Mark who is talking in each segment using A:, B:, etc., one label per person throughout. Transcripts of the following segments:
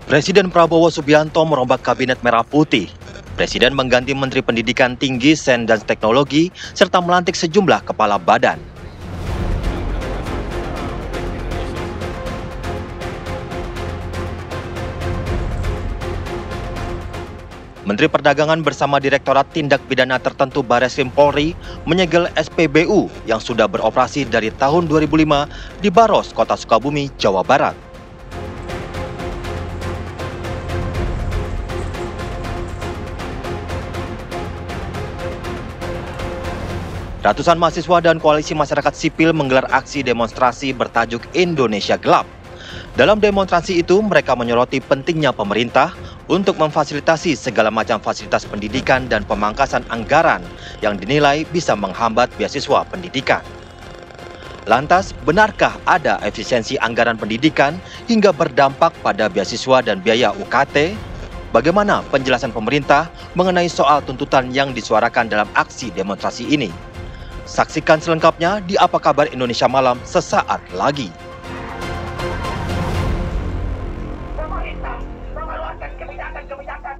A: Presiden Prabowo Subianto merombak Kabinet Merah Putih. Presiden mengganti Menteri Pendidikan Tinggi, Sains dan Teknologi, serta melantik sejumlah kepala badan. Menteri Perdagangan bersama Direktorat Tindak Pidana Tertentu Bareskrim Polri menyegel SPBU yang sudah beroperasi dari tahun 2005 di Baros, Kota Sukabumi, Jawa Barat. Ratusan mahasiswa dan koalisi masyarakat sipil menggelar aksi demonstrasi bertajuk Indonesia Gelap. Dalam demonstrasi itu, mereka menyoroti pentingnya pemerintah untuk memfasilitasi segala macam fasilitas pendidikan dan pemangkasan anggaran yang dinilai bisa menghambat beasiswa pendidikan. Lantas, benarkah ada efisiensi anggaran pendidikan hingga berdampak pada beasiswa dan biaya UKT? Bagaimana penjelasan pemerintah mengenai soal tuntutan yang disuarakan dalam aksi demonstrasi ini? Saksikan selengkapnya di Apa Kabar Indonesia Malam sesaat lagi.
B: Pemerintah mengeluarkan kebijakan-kebijakan.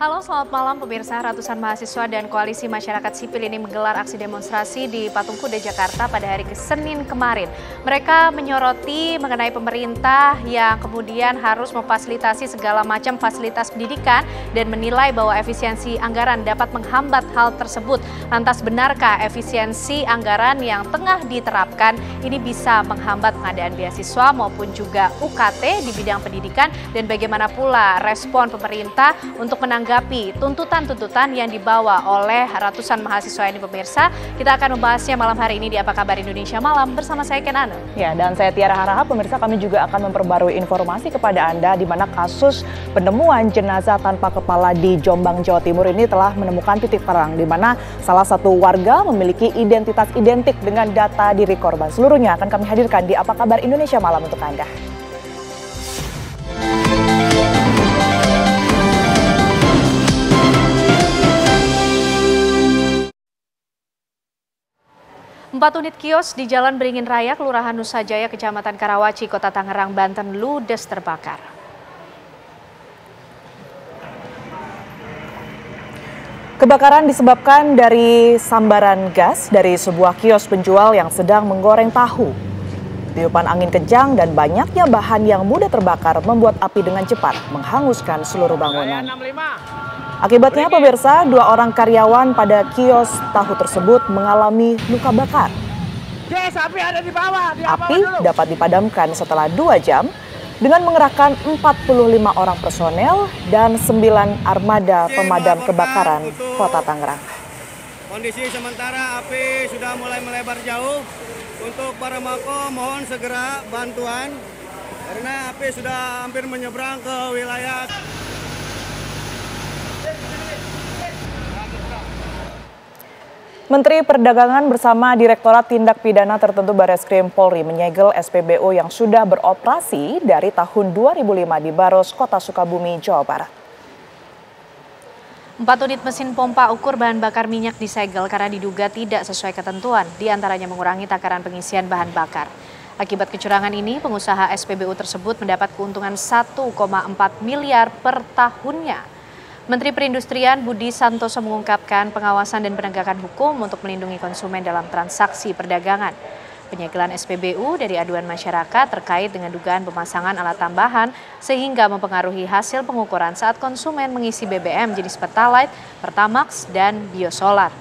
C: Halo, selamat malam pemirsa. Ratusan mahasiswa dan koalisi masyarakat sipil ini menggelar aksi demonstrasi di Patung Kuda, Jakarta pada hari Senin kemarin. Mereka menyoroti mengenai pemerintah yang kemudian harus memfasilitasi segala macam fasilitas pendidikan dan menilai bahwa efisiensi anggaran dapat menghambat hal tersebut. Lantas benarkah efisiensi anggaran yang tengah diterapkan ini bisa menghambat pengadaan beasiswa maupun juga UKT di bidang pendidikan, dan bagaimana pula respon pemerintah untuk menanggapi tuntutan-tuntutan yang dibawa oleh ratusan mahasiswa ini pemirsa. Kita akan membahasnya malam hari ini di Apa Kabar Indonesia Malam bersama saya Ken Anu.
D: Ya, dan saya Tiara Harahap. Pemirsa, kami juga akan memperbarui informasi kepada Anda di mana kasus penemuan jenazah tanpa kepala di Jombang, Jawa Timur ini telah menemukan titik terang di mana salah satu warga memiliki identitas identik dengan data diri korban. Seluruhnya akan kami hadirkan di Apa Kabar Indonesia Malam untuk Anda.
C: Empat unit kios di Jalan Beringin Raya, Kelurahan Nusa Jaya, Kecamatan Karawaci, Kota Tangerang, Banten, ludes terbakar.
D: Kebakaran disebabkan dari sambaran gas dari sebuah kios penjual yang sedang menggoreng tahu. Tiupan angin kencang dan banyaknya bahan yang mudah terbakar membuat api dengan cepat menghanguskan seluruh bangunan. Akibatnya pemirsa, 2 orang karyawan pada kios tahu tersebut mengalami luka bakar. Api dapat dipadamkan setelah 2 jam dengan mengerahkan 45 orang personel dan 9 armada pemadam kebakaran Kota Tangerang.
E: Kondisi sementara api sudah mulai melebar jauh. Untuk para mako mohon segera bantuan karena api sudah hampir menyeberang ke wilayah.
D: Menteri Perdagangan bersama Direktorat Tindak Pidana Tertentu Bareskrim Polri menyegel SPBU yang sudah beroperasi dari tahun 2005 di Baros, Kota Sukabumi, Jawa Barat.
C: 4 unit mesin pompa ukur bahan bakar minyak disegel karena diduga tidak sesuai ketentuan, diantaranya mengurangi takaran pengisian bahan bakar. Akibat kecurangan ini, pengusaha SPBU tersebut mendapat keuntungan 1,4 miliar per tahunnya. Menteri Perindustrian Budi Santoso mengungkapkan pengawasan dan penegakan hukum untuk melindungi konsumen dalam transaksi perdagangan. Penyegelan SPBU dari aduan masyarakat terkait dengan dugaan pemasangan alat tambahan sehingga mempengaruhi hasil pengukuran saat konsumen mengisi BBM jenis Pertalite, Pertamax, dan Biosolar.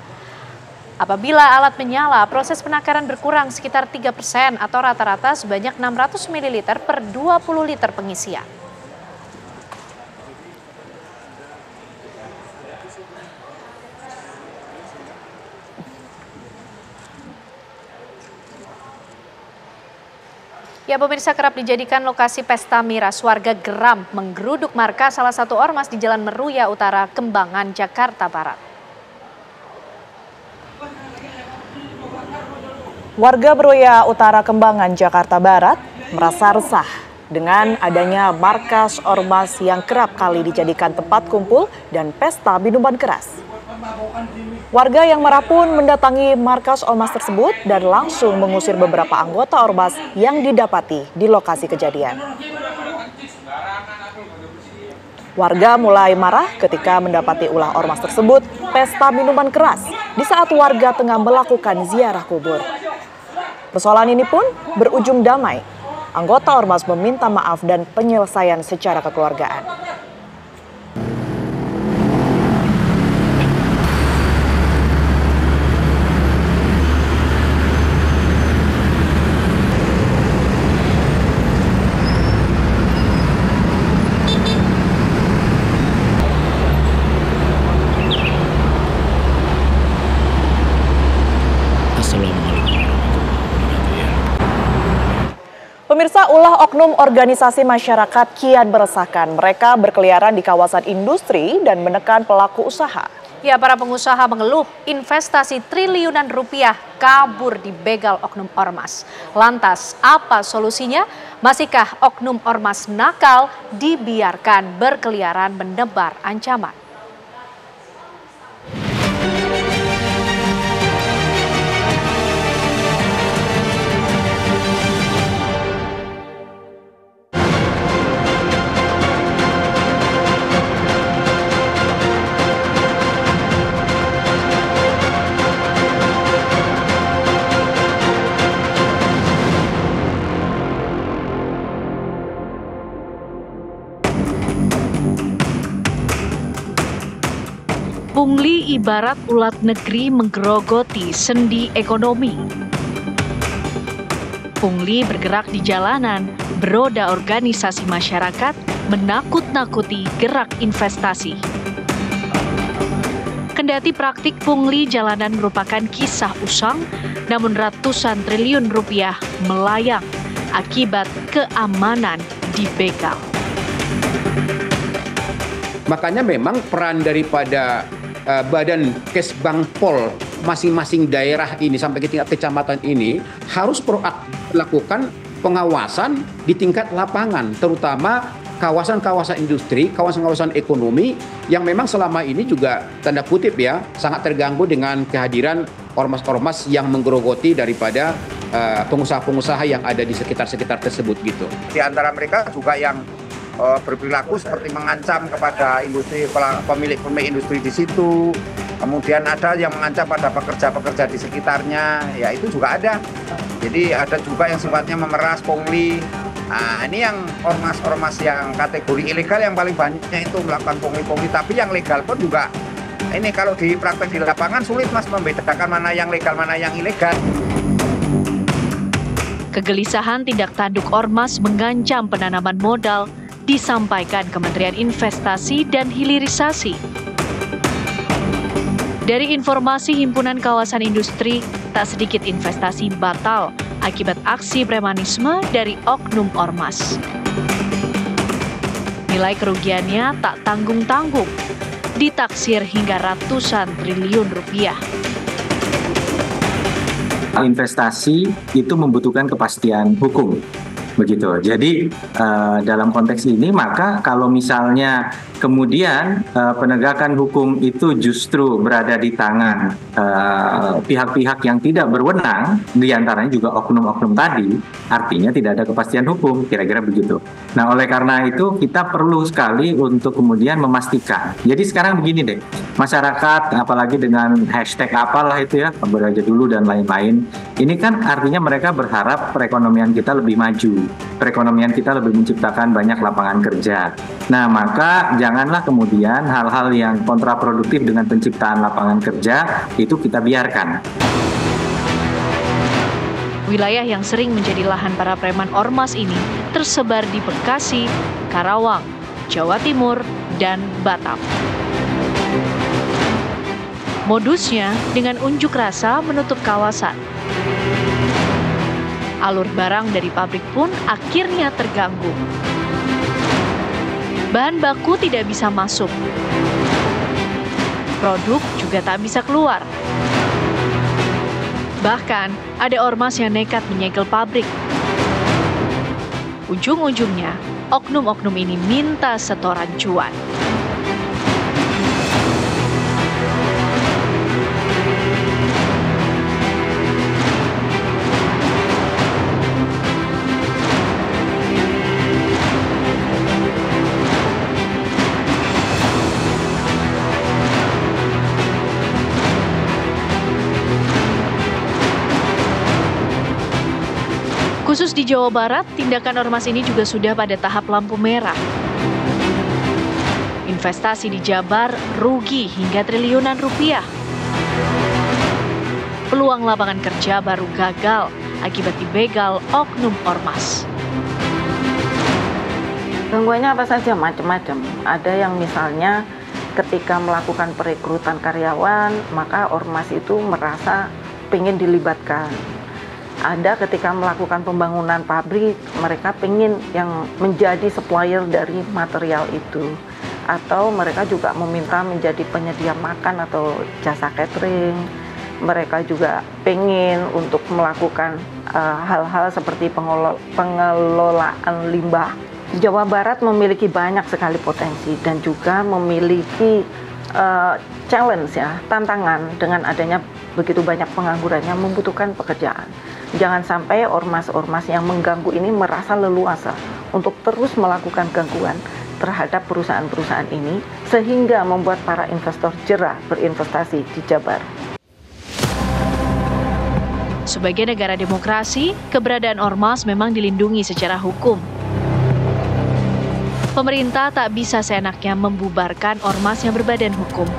C: Apabila alat menyala, proses penakaran berkurang sekitar 3% atau rata-rata sebanyak 600 ml per 20 liter pengisian. Ya pemirsa, kerap dijadikan lokasi pesta miras, warga geram menggeruduk markas salah satu ormas di Jalan Meruya Utara, Kembangan, Jakarta Barat.
D: Warga Meruya Utara, Kembangan, Jakarta Barat merasa resah dengan adanya markas ormas yang kerap kali dijadikan tempat kumpul dan pesta minuman keras. Warga yang marah pun mendatangi markas ormas tersebut dan langsung mengusir beberapa anggota ormas yang didapati di lokasi kejadian. Warga mulai marah ketika mendapati ulah ormas tersebut pesta minuman keras di saat warga tengah melakukan ziarah kubur. Persoalan ini pun berujung damai. Anggota ormas meminta maaf dan penyelesaian secara kekeluargaan. Pemirsa, ulah oknum organisasi masyarakat kian meresahkan. Mereka berkeliaran di kawasan industri dan menekan pelaku usaha.
C: Ya, para pengusaha mengeluh investasi triliunan rupiah kabur dibegal oknum ormas. Lantas, apa solusinya? Masihkah oknum ormas nakal dibiarkan berkeliaran menebar ancaman? Pungli ibarat ulat negeri menggerogoti sendi ekonomi. Pungli bergerak di jalanan, beroda organisasi masyarakat, menakut-nakuti gerak investasi. Kendati praktik pungli jalanan merupakan kisah usang, namun ratusan triliun rupiah melayang akibat keamanan dibegal.
F: Makanya memang peran daripada Badan Kesbangpol masing-masing daerah ini sampai ke tingkat kecamatan ini harus proaktif melakukan pengawasan di tingkat lapangan, terutama kawasan-kawasan industri, kawasan-kawasan ekonomi yang memang selama ini juga tanda kutip ya sangat terganggu dengan kehadiran ormas-ormas yang menggerogoti daripada pengusaha-pengusaha yang ada di sekitar-sekitar tersebut gitu.
G: Di antara mereka juga yang berperilaku seperti mengancam kepada industri, pemilik industri di situ. Kemudian ada yang mengancam pada pekerja-pekerja di sekitarnya, ya itu juga ada. Jadi ada juga yang sifatnya memeras, pungli. Nah, ini yang ormas-ormas yang kategori ilegal yang paling banyaknya itu melakukan pungli-pungli. Tapi yang legal pun juga, ini kalau di praktek di lapangan sulit Mas membedakan mana yang legal, mana yang ilegal.
C: Kegelisahan tindak tanduk ormas mengancam penanaman modal disampaikan Kementerian Investasi dan Hilirisasi. Dari informasi Himpunan Kawasan Industri, tak sedikit investasi batal akibat aksi premanisme dari oknum ormas. Nilai kerugiannya tak tanggung-tanggung, ditaksir hingga ratusan triliun rupiah.
H: Investasi itu membutuhkan kepastian hukum. Begitu. Jadi dalam konteks ini maka kalau misalnya kemudian penegakan hukum itu justru berada di tangan pihak-pihak yang tidak berwenang, diantaranya juga oknum-oknum tadi, artinya tidak ada kepastian hukum, kira-kira begitu. Nah, oleh karena itu kita perlu sekali untuk kemudian memastikan. Jadi sekarang begini deh, masyarakat apalagi dengan hashtag apalah itu ya, beraja dulu dan lain-lain, ini kan artinya mereka berharap perekonomian kita lebih maju. Perekonomian kita lebih menciptakan banyak lapangan kerja. Nah, maka janganlah kemudian hal-hal yang kontraproduktif dengan penciptaan lapangan kerja itu kita biarkan.
C: Wilayah yang sering menjadi lahan para preman ormas ini tersebar di Bekasi, Karawang, Jawa Timur, dan Batam. Modusnya dengan unjuk rasa menutup kawasan. Alur barang dari pabrik pun akhirnya terganggu. Bahan baku tidak bisa masuk. Produk juga tak bisa keluar. Bahkan ada ormas yang nekat menyegel pabrik. Ujung-ujungnya, oknum-oknum ini minta setoran cuan. Khusus di Jawa Barat, tindakan ormas ini juga sudah pada tahap lampu merah. Investasi di Jabar rugi hingga triliunan rupiah. Peluang lapangan kerja baru gagal akibat dibegal oknum ormas.
I: Gangguannya apa saja? Macam-macam. Ada yang misalnya ketika melakukan perekrutan karyawan, maka ormas itu merasa ingin dilibatkan. Ada ketika melakukan pembangunan pabrik, mereka ingin yang menjadi supplier dari material itu. Atau mereka juga meminta menjadi penyedia makan atau jasa catering. Mereka juga ingin untuk melakukan hal-hal seperti pengelolaan limbah. Jawa Barat memiliki banyak sekali potensi dan juga memiliki challenge ya, tantangan dengan adanya begitu banyak pengangguran yang membutuhkan pekerjaan. Jangan sampai ormas-ormas yang mengganggu ini merasa leluasa untuk terus melakukan gangguan terhadap perusahaan-perusahaan ini sehingga membuat para investor jera berinvestasi di Jabar.
C: Sebagai negara demokrasi, keberadaan ormas memang dilindungi secara hukum. Pemerintah tak bisa seenaknya membubarkan ormas yang berbadan hukum.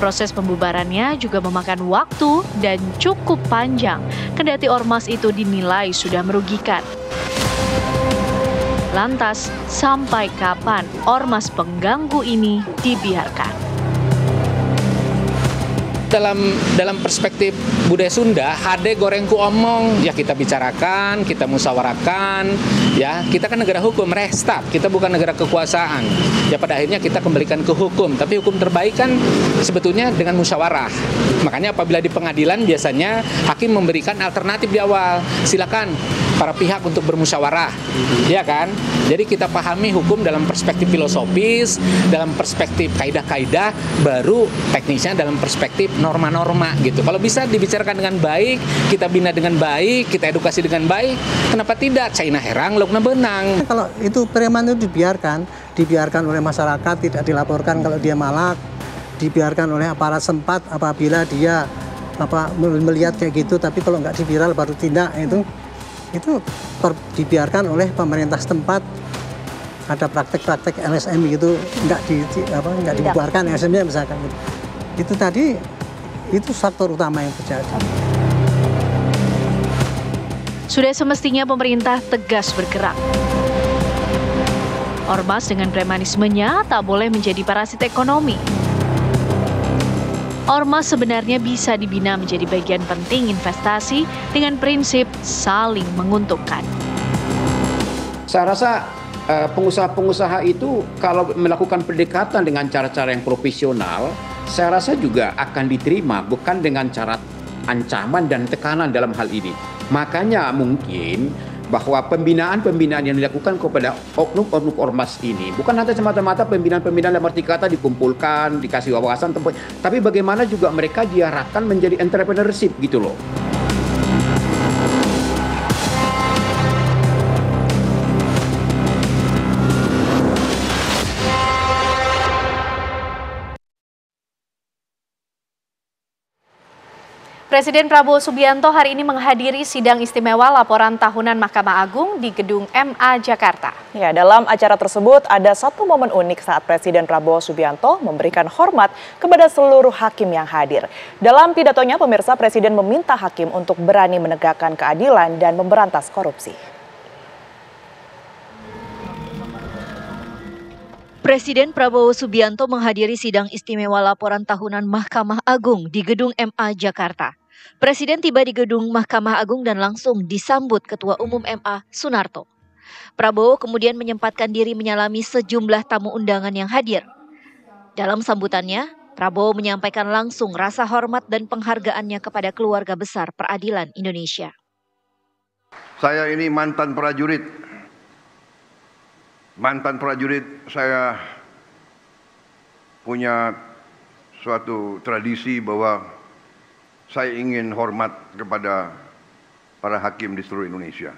C: Proses pembubarannya juga memakan waktu dan cukup panjang, kendati ormas itu dinilai sudah merugikan. Lantas, sampai kapan ormas pengganggu ini dibiarkan?
F: Dalam perspektif budaya Sunda, hade gorengku omong, ya kita bicarakan, kita musyawarahkan, ya kita kan negara hukum, restart, kita bukan negara kekuasaan. Ya pada akhirnya kita kembalikan ke hukum, tapi hukum terbaik kan sebetulnya dengan musyawarah. Makanya apabila di pengadilan biasanya hakim memberikan alternatif di awal, silakan para pihak untuk bermusyawarah, ya kan? Jadi kita pahami hukum dalam perspektif filosofis, dalam perspektif kaidah-kaidah, baru teknisnya dalam perspektif norma-norma gitu. Kalau bisa dibicarakan dengan baik, kita bina dengan baik, kita edukasi dengan baik, kenapa tidak? China herang, lokna benang.
J: Kalau itu preman itu dibiarkan oleh masyarakat, tidak dilaporkan kalau dia malak, dibiarkan oleh aparat setempat apabila dia melihat kayak gitu, tapi kalau nggak diviral baru tindak itu dibiarkan oleh pemerintah setempat. Ada praktek-praktek LSM gitu, nggak dibubarkan LSM-nya misalkan gitu. Itu tadi itu faktor utama yang terjadi.
C: Sudah semestinya pemerintah tegas bergerak. Ormas dengan premanismenya tak boleh menjadi parasit ekonomi. Ormas sebenarnya bisa dibina menjadi bagian penting investasi dengan prinsip saling menguntungkan.
F: Saya rasa pengusaha-pengusaha itu kalau melakukan pendekatan dengan cara-cara yang profesional, saya rasa juga akan diterima, bukan dengan cara ancaman dan tekanan dalam hal ini. Makanya mungkin bahwa pembinaan-pembinaan yang dilakukan kepada oknum-oknum ormas ini bukan hanya semata-mata pembinaan-pembinaan dalam arti kata dikumpulkan, dikasih wawasan, tapi bagaimana juga mereka diarahkan menjadi entrepreneurship gitu loh.
C: Presiden Prabowo Subianto hari ini menghadiri sidang istimewa laporan tahunan Mahkamah Agung di Gedung MA Jakarta.
D: Ya, dalam acara tersebut ada satu momen unik saat Presiden Prabowo Subianto memberikan hormat kepada seluruh hakim yang hadir. Dalam pidatonya, pemirsa, Presiden meminta hakim untuk berani menegakkan keadilan dan memberantas korupsi.
K: Presiden Prabowo Subianto menghadiri sidang istimewa laporan tahunan Mahkamah Agung di Gedung MA Jakarta. Presiden tiba di Gedung Mahkamah Agung dan langsung disambut Ketua Umum MA, Sunarto. Prabowo kemudian menyempatkan diri menyalami sejumlah tamu undangan yang hadir. Dalam sambutannya, Prabowo menyampaikan langsung rasa hormat dan penghargaannya kepada keluarga besar peradilan Indonesia.
L: Saya ini mantan prajurit. Mantan prajurit, saya punya suatu tradisi bahwa saya ingin hormat kepada para hakim di seluruh Indonesia.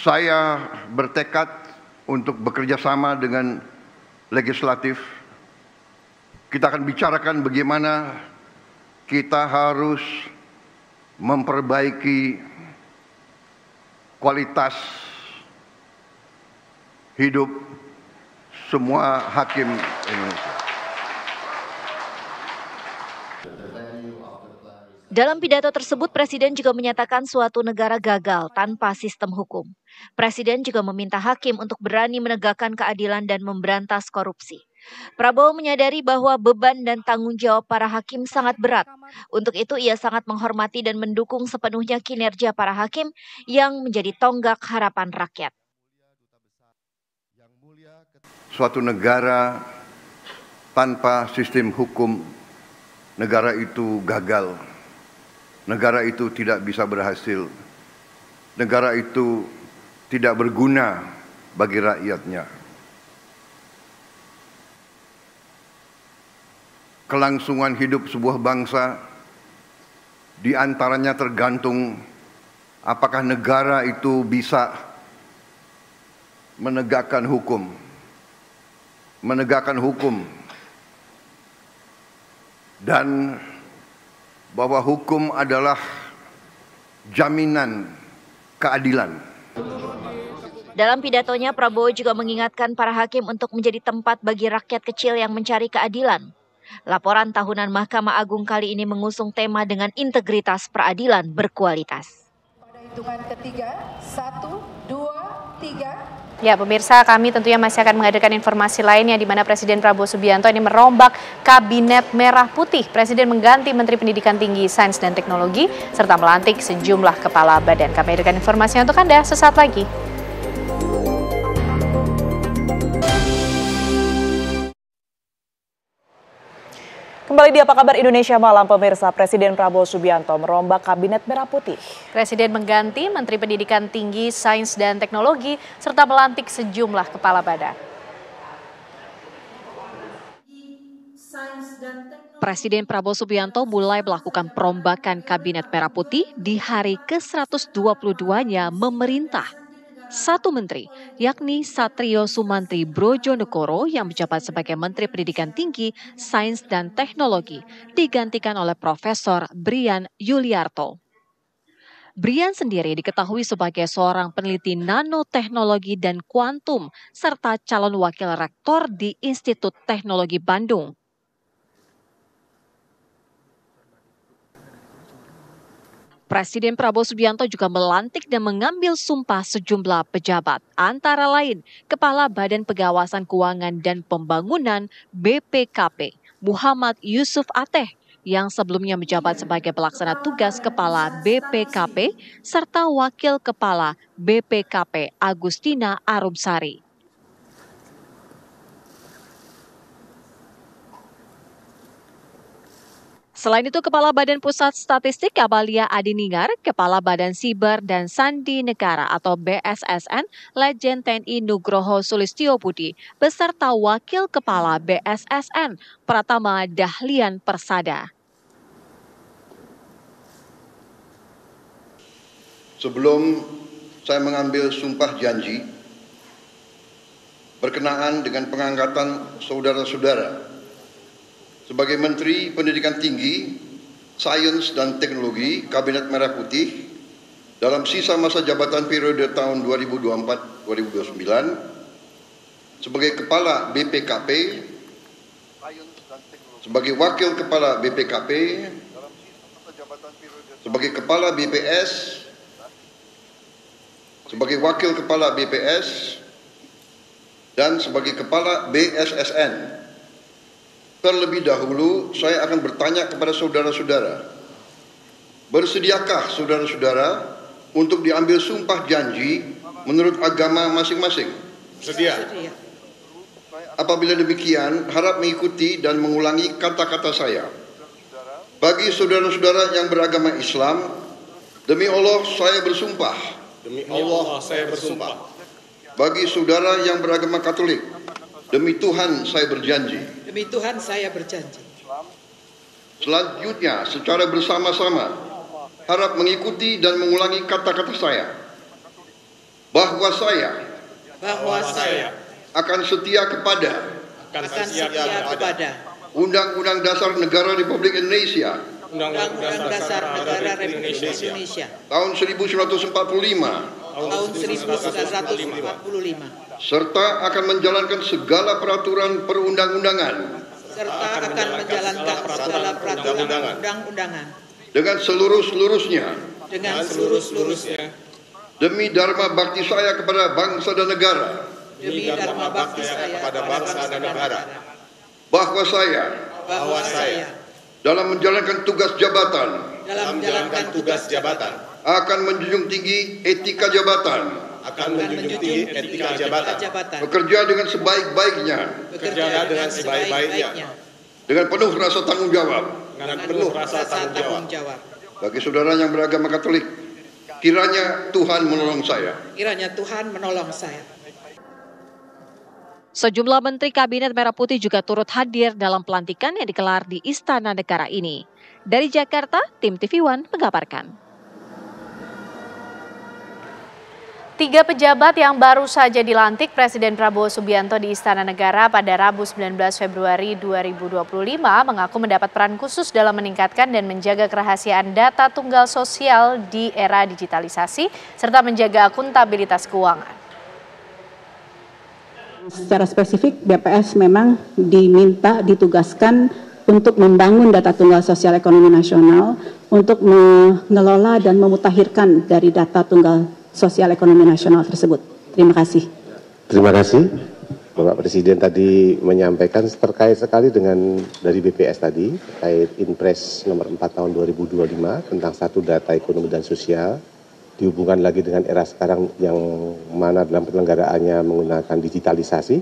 L: Saya bertekad untuk bekerja sama dengan legislatif. Kita akan bicarakan bagaimana kita harus memperbaiki kualitas hidup semua hakim Indonesia.
K: Dalam pidato tersebut, Presiden juga menyatakan suatu negara gagal tanpa sistem hukum. Presiden juga meminta hakim untuk berani menegakkan keadilan dan memberantas korupsi. Prabowo menyadari bahwa beban dan tanggung jawab para hakim sangat berat. Untuk itu, ia sangat menghormati dan mendukung sepenuhnya kinerja para hakim yang menjadi tonggak harapan rakyat.
L: Suatu negara tanpa sistem hukum, negara itu gagal. Negara itu tidak bisa berhasil. Negara itu tidak berguna bagi rakyatnya. Kelangsungan hidup sebuah bangsa diantaranya tergantung apakah negara itu bisa menegakkan hukum. Menegakkan hukum. Dan bahwa hukum adalah jaminan keadilan.
K: Dalam pidatonya, Prabowo juga mengingatkan para hakim untuk menjadi tempat bagi rakyat kecil yang mencari keadilan. Laporan tahunan Mahkamah Agung kali ini mengusung tema dengan integritas peradilan berkualitas.
M: Pada hitungan ketiga, 1, 2, 3.
C: Ya, pemirsa, kami tentunya masih akan menghadirkan informasi lainnya di mana Presiden Prabowo Subianto ini merombak Kabinet Merah Putih. Presiden mengganti Menteri Pendidikan Tinggi, Sains dan Teknologi serta melantik sejumlah kepala badan. Kami hadirkan informasinya untuk Anda sesaat lagi.
D: Kembali di Apa Kabar Indonesia Malam, pemirsa. Presiden Prabowo Subianto merombak Kabinet Merah Putih.
C: Presiden mengganti Menteri Pendidikan Tinggi, Sains dan Teknologi serta melantik sejumlah kepala badan.
K: Presiden Prabowo Subianto mulai melakukan perombakan Kabinet Merah Putih di hari ke-122-nya memerintah. Satu menteri, yakni Satrio Sumantri Brojonegoro yang menjabat sebagai Menteri Pendidikan Tinggi, Sains dan Teknologi, digantikan oleh Profesor Brian Yuliarto. Brian sendiri diketahui sebagai seorang peneliti nanoteknologi dan kuantum, serta calon wakil rektor di Institut Teknologi Bandung. Presiden Prabowo Subianto juga melantik dan mengambil sumpah sejumlah pejabat, antara lain Kepala Badan Pengawasan Keuangan dan Pembangunan BPKP, Muhammad Yusuf Ateh, yang sebelumnya menjabat sebagai pelaksana tugas Kepala BPKP, serta Wakil Kepala BPKP Agustina Arumsari. Selain itu, Kepala Badan Pusat Statistik Abalia Adiningar, Kepala Badan Siber dan Sandi Negara atau BSSN, Lejen TNI Nugroho Sulistyo Budi, beserta Wakil Kepala BSSN, Pratama Dahlian Persada.
L: Sebelum saya mengambil sumpah janji berkenaan dengan pengangkatan saudara-saudara sebagai Menteri Pendidikan Tinggi, Sains dan Teknologi Kabinet Merah Putih dalam sisa masa jabatan periode tahun 2024-2029, sebagai Kepala BPKP, sebagai Wakil Kepala BPKP, sebagai Kepala BPS, sebagai Wakil Kepala BPS, dan sebagai Kepala BSSN. Terlebih dahulu, saya akan bertanya kepada saudara-saudara, bersediakah saudara-saudara untuk diambil sumpah janji menurut agama masing-masing.
N: Sedia.
L: Apabila demikian, harap mengikuti dan mengulangi kata-kata saya. Bagi saudara-saudara yang beragama Islam, demi Allah saya bersumpah.
N: Demi Allah saya bersumpah.
L: Bagi saudara yang beragama Katolik, demi Tuhan saya berjanji.
O: Demi Tuhan saya berjanji.
L: Selanjutnya, secara bersama-sama, harap mengikuti dan mengulangi kata-kata saya. Bahwa saya akan setia kepada Undang-Undang Dasar Negara Republik Indonesia
O: Undang-Undang Dasar Negara Republik Indonesia
L: tahun 1945 serta akan menjalankan segala peraturan perundang-undangan dengan seluruh-seluruhnya demi dharma bakti saya kepada bangsa dan negara. Bahwa saya dalam menjalankan tugas jabatan akan menjunjung tinggi etika jabatan, bekerja dengan sebaik-baiknya, dengan penuh rasa tanggung jawab. Bagi saudara yang beragama Katolik, kiranya Tuhan menolong saya.
K: Sejumlah Menteri Kabinet Merah Putih juga turut hadir dalam pelantikan yang digelar di Istana Negara ini. Dari Jakarta, tim TV One mengabarkan.
C: 3 pejabat yang baru saja dilantik Presiden Prabowo Subianto di Istana Negara pada Rabu 19 Februari 2025 mengaku mendapat peran khusus dalam meningkatkan dan menjaga kerahasiaan data tunggal sosial di era digitalisasi serta menjaga akuntabilitas keuangan.
P: Secara spesifik, BPS memang ditugaskan untuk membangun data tunggal sosial ekonomi nasional, untuk mengelola dan memutakhirkan dari data tunggal sosial ekonomi nasional tersebut. Terima kasih.
N: Terima kasih. Bapak Presiden tadi menyampaikan terkait sekali dengan dari BPS tadi, terkait Inpres nomor 4 tahun 2025 tentang satu data ekonomi dan sosial, dihubungkan lagi dengan era sekarang yang mana dalam penyelenggaraannya menggunakan digitalisasi,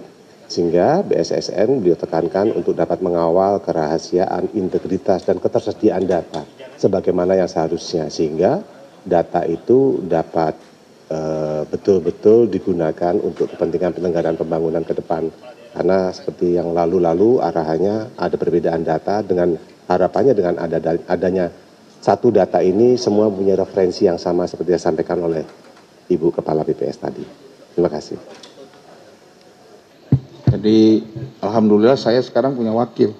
N: sehingga BSSN beliau tekankan untuk dapat mengawal kerahasiaan, integritas, dan ketersediaan data sebagaimana yang seharusnya, sehingga data itu dapat betul-betul digunakan untuk kepentingan penyelenggaraan pembangunan ke depan. Karena seperti yang lalu-lalu arahannya ada perbedaan data, dengan harapannya dengan adanya satu data ini semua punya referensi yang sama seperti yang disampaikan oleh Ibu Kepala BPS tadi. Terima kasih.
Q: Jadi alhamdulillah saya sekarang punya wakil,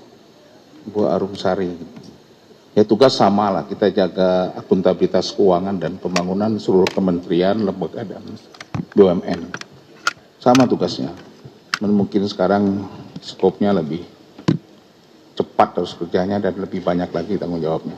Q: Bu Arumsari. Ya tugas sama lah, kita jaga akuntabilitas keuangan dan pembangunan seluruh kementerian, lembaga dan BUMN. Sama tugasnya. Mungkin sekarang skopnya lebih cepat harus kerjanya dan lebih banyak lagi tanggung jawabnya.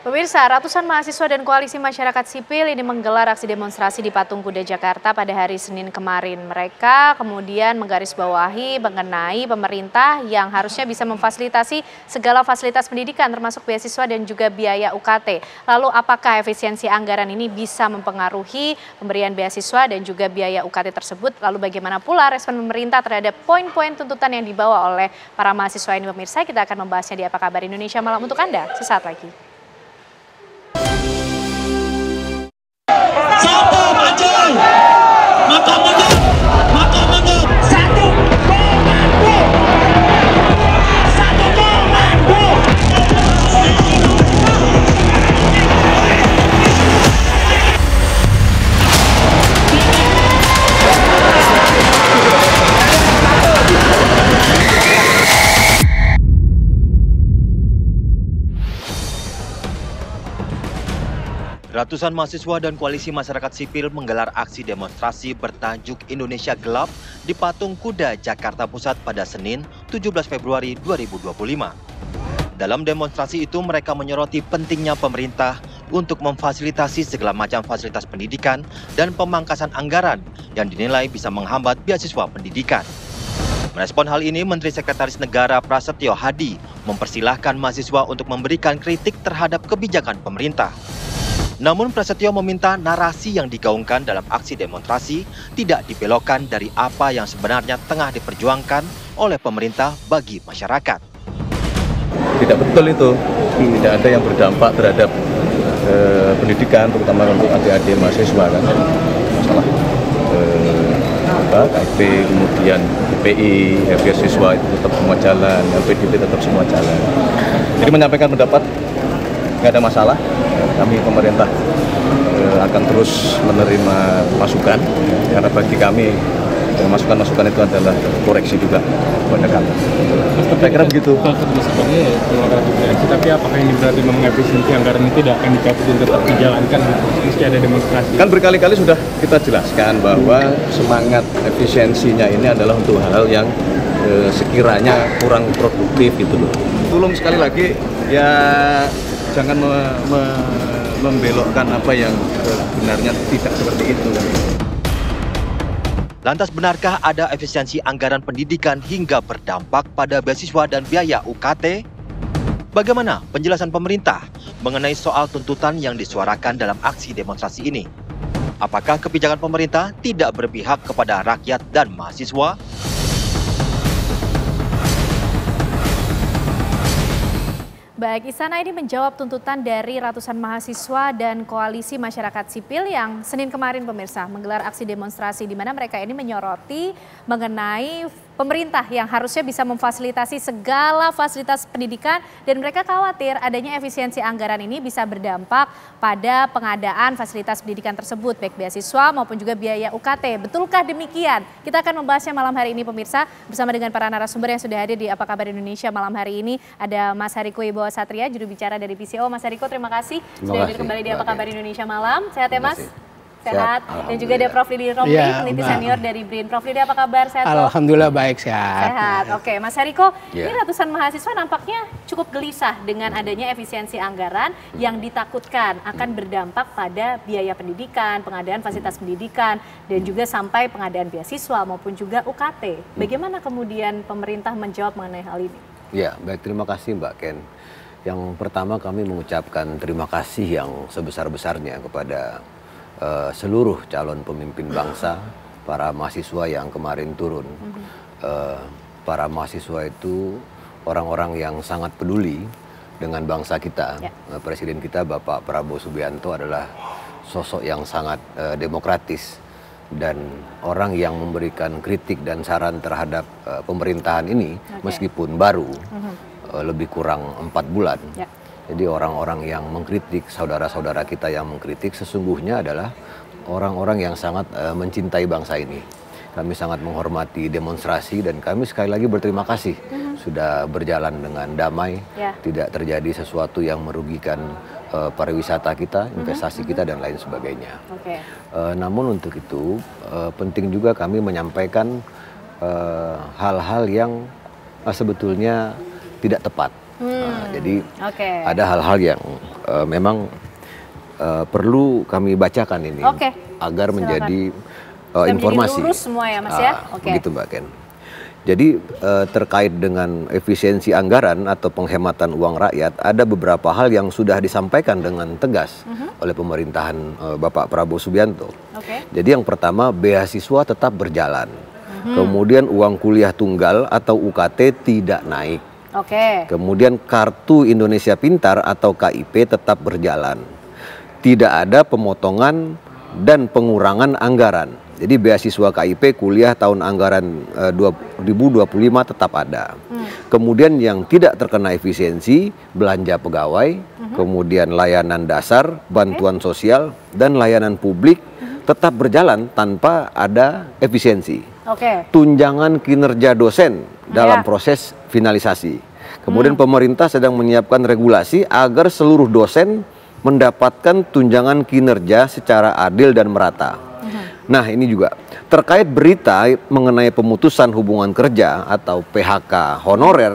C: Pemirsa, ratusan mahasiswa dan koalisi masyarakat sipil ini menggelar aksi demonstrasi di Patung Kuda Jakarta pada hari Senin kemarin. Mereka kemudian menggarisbawahi mengenai pemerintah yang harusnya bisa memfasilitasi segala fasilitas pendidikan termasuk beasiswa dan juga biaya UKT. Lalu apakah efisiensi anggaran ini bisa mempengaruhi pemberian beasiswa dan juga biaya UKT tersebut? Lalu bagaimana pula respon pemerintah terhadap poin-poin tuntutan yang dibawa oleh para mahasiswa ini? Pemirsa, kita akan membahasnya di Apa Kabar Indonesia Malam untuk Anda sesaat lagi.
A: Ratusan mahasiswa dan koalisi masyarakat sipil menggelar aksi demonstrasi bertajuk Indonesia Gelap di Patung Kuda Jakarta Pusat pada Senin 17 Februari 2025. Dalam demonstrasi itu mereka menyoroti pentingnya pemerintah untuk memfasilitasi segala macam fasilitas pendidikan dan pemangkasan anggaran yang dinilai bisa menghambat beasiswa pendidikan. Merespon hal ini, Menteri Sekretaris Negara Prasetyo Hadi mempersilahkan mahasiswa untuk memberikan kritik terhadap kebijakan pemerintah. Namun Prasetyo meminta narasi yang digaungkan dalam aksi demonstrasi tidak dibelokkan dari apa yang sebenarnya tengah diperjuangkan oleh pemerintah bagi masyarakat.
R: Tidak betul itu, tidak ada yang berdampak terhadap pendidikan, terutama untuk adik-adik mahasiswa kan. Masalah KIP, kemudian IPI, beasiswa itu tetap semua jalan, LPDP tetap semua jalan. Jadi menyampaikan pendapat nggak ada masalah. Kami pemerintah akan terus menerima masukan, karena bagi kami masukan-masukan itu adalah koreksi juga kepada kami. Saya kira begitu.
S: Tapi apakah ini berarti mengefisiensi anggaran itu tidak akan dicabut untuk tetap dijalankan meski ada demonstrasi?
R: Kan berkali-kali sudah kita jelaskan bahwa semangat efisiensinya ini adalah untuk hal-hal yang sekiranya kurang produktif gitu loh. Tolong sekali lagi ya jangan membelokkan apa yang sebenarnya tidak seperti itu.
A: Lantas benarkah ada efisiensi anggaran pendidikan hingga berdampak pada beasiswa dan biaya UKT? Bagaimana penjelasan pemerintah mengenai soal tuntutan yang disuarakan dalam aksi demonstrasi ini? Apakah kebijakan pemerintah tidak berpihak kepada rakyat dan mahasiswa?
C: Baik, Istana ini menjawab tuntutan dari ratusan mahasiswa dan koalisi masyarakat sipil yang Senin kemarin pemirsa menggelar aksi demonstrasi di mana mereka ini menyoroti mengenai pemerintah yang harusnya bisa memfasilitasi segala fasilitas pendidikan dan mereka khawatir adanya efisiensi anggaran ini bisa berdampak pada pengadaan fasilitas pendidikan tersebut baik beasiswa maupun juga biaya UKT. Betulkah demikian? Kita akan membahasnya malam hari ini pemirsa bersama dengan para narasumber yang sudah hadir di Apa Kabar Indonesia malam hari ini. Ada Mas Hariko Wibowo Satria, juru bicara dari PCO. Mas Hariko, terima kasih sudah hadir kembali di Apa Kabar Indonesia malam. Sehat ya Mas? Sehat. Dan juga ada Prof. Didi Romli, peneliti senior dari BRIN. Prof. Didi, apa kabar? Sehat?
T: Alhamdulillah baik, sehat.
C: Sehat. Oke, Mas Hariko, ini ratusan mahasiswa nampaknya cukup gelisah dengan adanya efisiensi anggaran yang ditakutkan akan berdampak pada biaya pendidikan, pengadaan fasilitas pendidikan, dan juga sampai pengadaan beasiswa maupun juga UKT. Bagaimana kemudian pemerintah menjawab mengenai hal ini?
U: Ya, baik, terima kasih Mbak Ken. Yang pertama kami mengucapkan terima kasih yang sebesar-besarnya kepada seluruh calon pemimpin bangsa, para mahasiswa yang kemarin turun. Para mahasiswa itu orang-orang yang sangat peduli dengan bangsa kita. Presiden kita Bapak Prabowo Subianto adalah sosok yang sangat demokratis dan orang yang memberikan kritik dan saran terhadap pemerintahan ini meskipun baru lebih kurang 4 bulan. Jadi orang-orang yang mengkritik, saudara-saudara kita yang mengkritik sesungguhnya adalah orang-orang yang sangat mencintai bangsa ini. Kami sangat menghormati demonstrasi dan kami sekali lagi berterima kasih sudah berjalan dengan damai, tidak terjadi sesuatu yang merugikan pariwisata kita, investasi kita dan lain sebagainya. Namun untuk itu penting juga kami menyampaikan hal-hal yang sebetulnya tidak tepat. Jadi ada hal-hal yang memang perlu kami bacakan ini agar menjadi informasi.
C: Lurus semua ya Mas ya?
U: Begitu Mbak Ken. Jadi terkait dengan efisiensi anggaran atau penghematan uang rakyat, ada beberapa hal yang sudah disampaikan dengan tegas oleh pemerintahan Bapak Prabowo Subianto. Jadi yang pertama, beasiswa tetap berjalan. Kemudian uang kuliah tunggal atau UKT tidak naik. Kemudian kartu Indonesia Pintar atau KIP tetap berjalan. Tidak ada pemotongan dan pengurangan anggaran. Jadi beasiswa KIP kuliah tahun anggaran 2025 tetap ada. Kemudian yang tidak terkena efisiensi, belanja pegawai, kemudian layanan dasar, bantuan sosial, dan layanan publik tetap berjalan tanpa ada efisiensi. Tunjangan kinerja dosen dalam proses finalisasi. Kemudian pemerintah sedang menyiapkan regulasi agar seluruh dosen mendapatkan tunjangan kinerja secara adil dan merata. Nah ini juga terkait berita mengenai pemutusan hubungan kerja atau PHK honorer.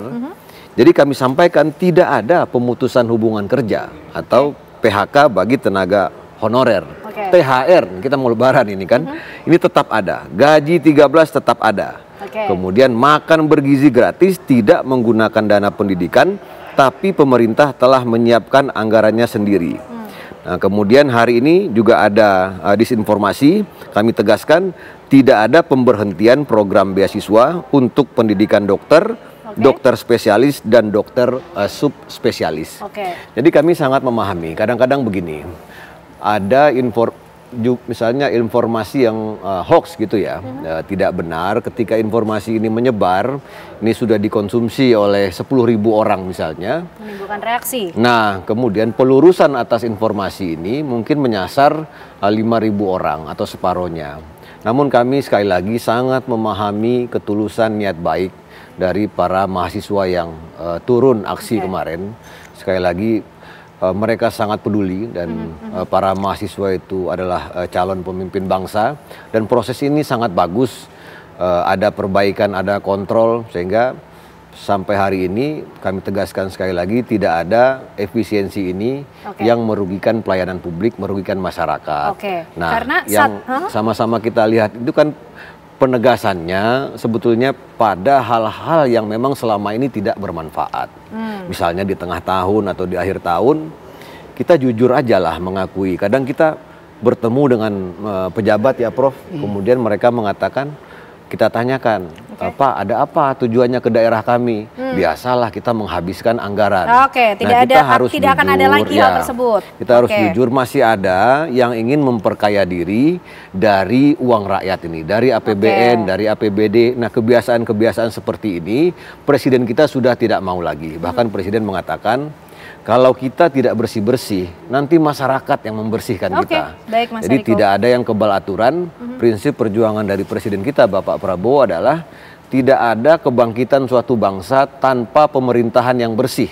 U: Jadi kami sampaikan tidak ada pemutusan hubungan kerja atau PHK bagi tenaga honorer. THR, kita mau lebaran ini kan, ini tetap ada. Gaji 13 tetap ada. Kemudian makan bergizi gratis tidak menggunakan dana pendidikan, tapi pemerintah telah menyiapkan anggarannya sendiri. Nah, kemudian hari ini juga ada disinformasi, kami tegaskan tidak ada pemberhentian program beasiswa untuk pendidikan dokter, dokter spesialis dan dokter subspesialis. Jadi kami sangat memahami, kadang-kadang begini, ada misalnya informasi yang hoax gitu ya, tidak benar. Ketika informasi ini menyebar, ini sudah dikonsumsi oleh 10.000 orang misalnya,
C: menimbulkan reaksi.
U: Nah, kemudian pelurusan atas informasi ini mungkin menyasar 5.000 orang atau separohnya. Namun kami sekali lagi sangat memahami ketulusan niat baik dari para mahasiswa yang turun aksi kemarin. Sekali lagi mereka sangat peduli dan para mahasiswa itu adalah calon pemimpin bangsa dan proses ini sangat bagus, ada perbaikan, ada kontrol, sehingga sampai hari ini kami tegaskan sekali lagi tidak ada efisiensi ini yang merugikan pelayanan publik, merugikan masyarakat. Nah,
C: karena
U: yang sama-sama kita lihat itu kan penegasannya sebetulnya pada hal-hal yang memang selama ini tidak bermanfaat. Misalnya di tengah tahun atau di akhir tahun, kita jujur aja lah mengakui. Kadang kita bertemu dengan pejabat ya Prof, kemudian mereka mengatakan, kita tanyakan, Pak ada apa tujuannya ke daerah kami? Biasalah kita menghabiskan anggaran.
C: Tidak akan ada lagi hal tersebut.
U: Kita harus jujur, masih ada yang ingin memperkaya diri dari uang rakyat ini, dari APBN, dari APBD. Nah, kebiasaan-kebiasaan seperti ini Presiden kita sudah tidak mau lagi. Bahkan Presiden mengatakan, kalau kita tidak bersih-bersih, nanti masyarakat yang membersihkan kita.
C: Baik, Mas
U: Jadi
C: Riko.
U: tidak ada yang kebal aturan. Prinsip perjuangan dari Presiden kita, Bapak Prabowo, adalah tidak ada kebangkitan suatu bangsa tanpa pemerintahan yang bersih.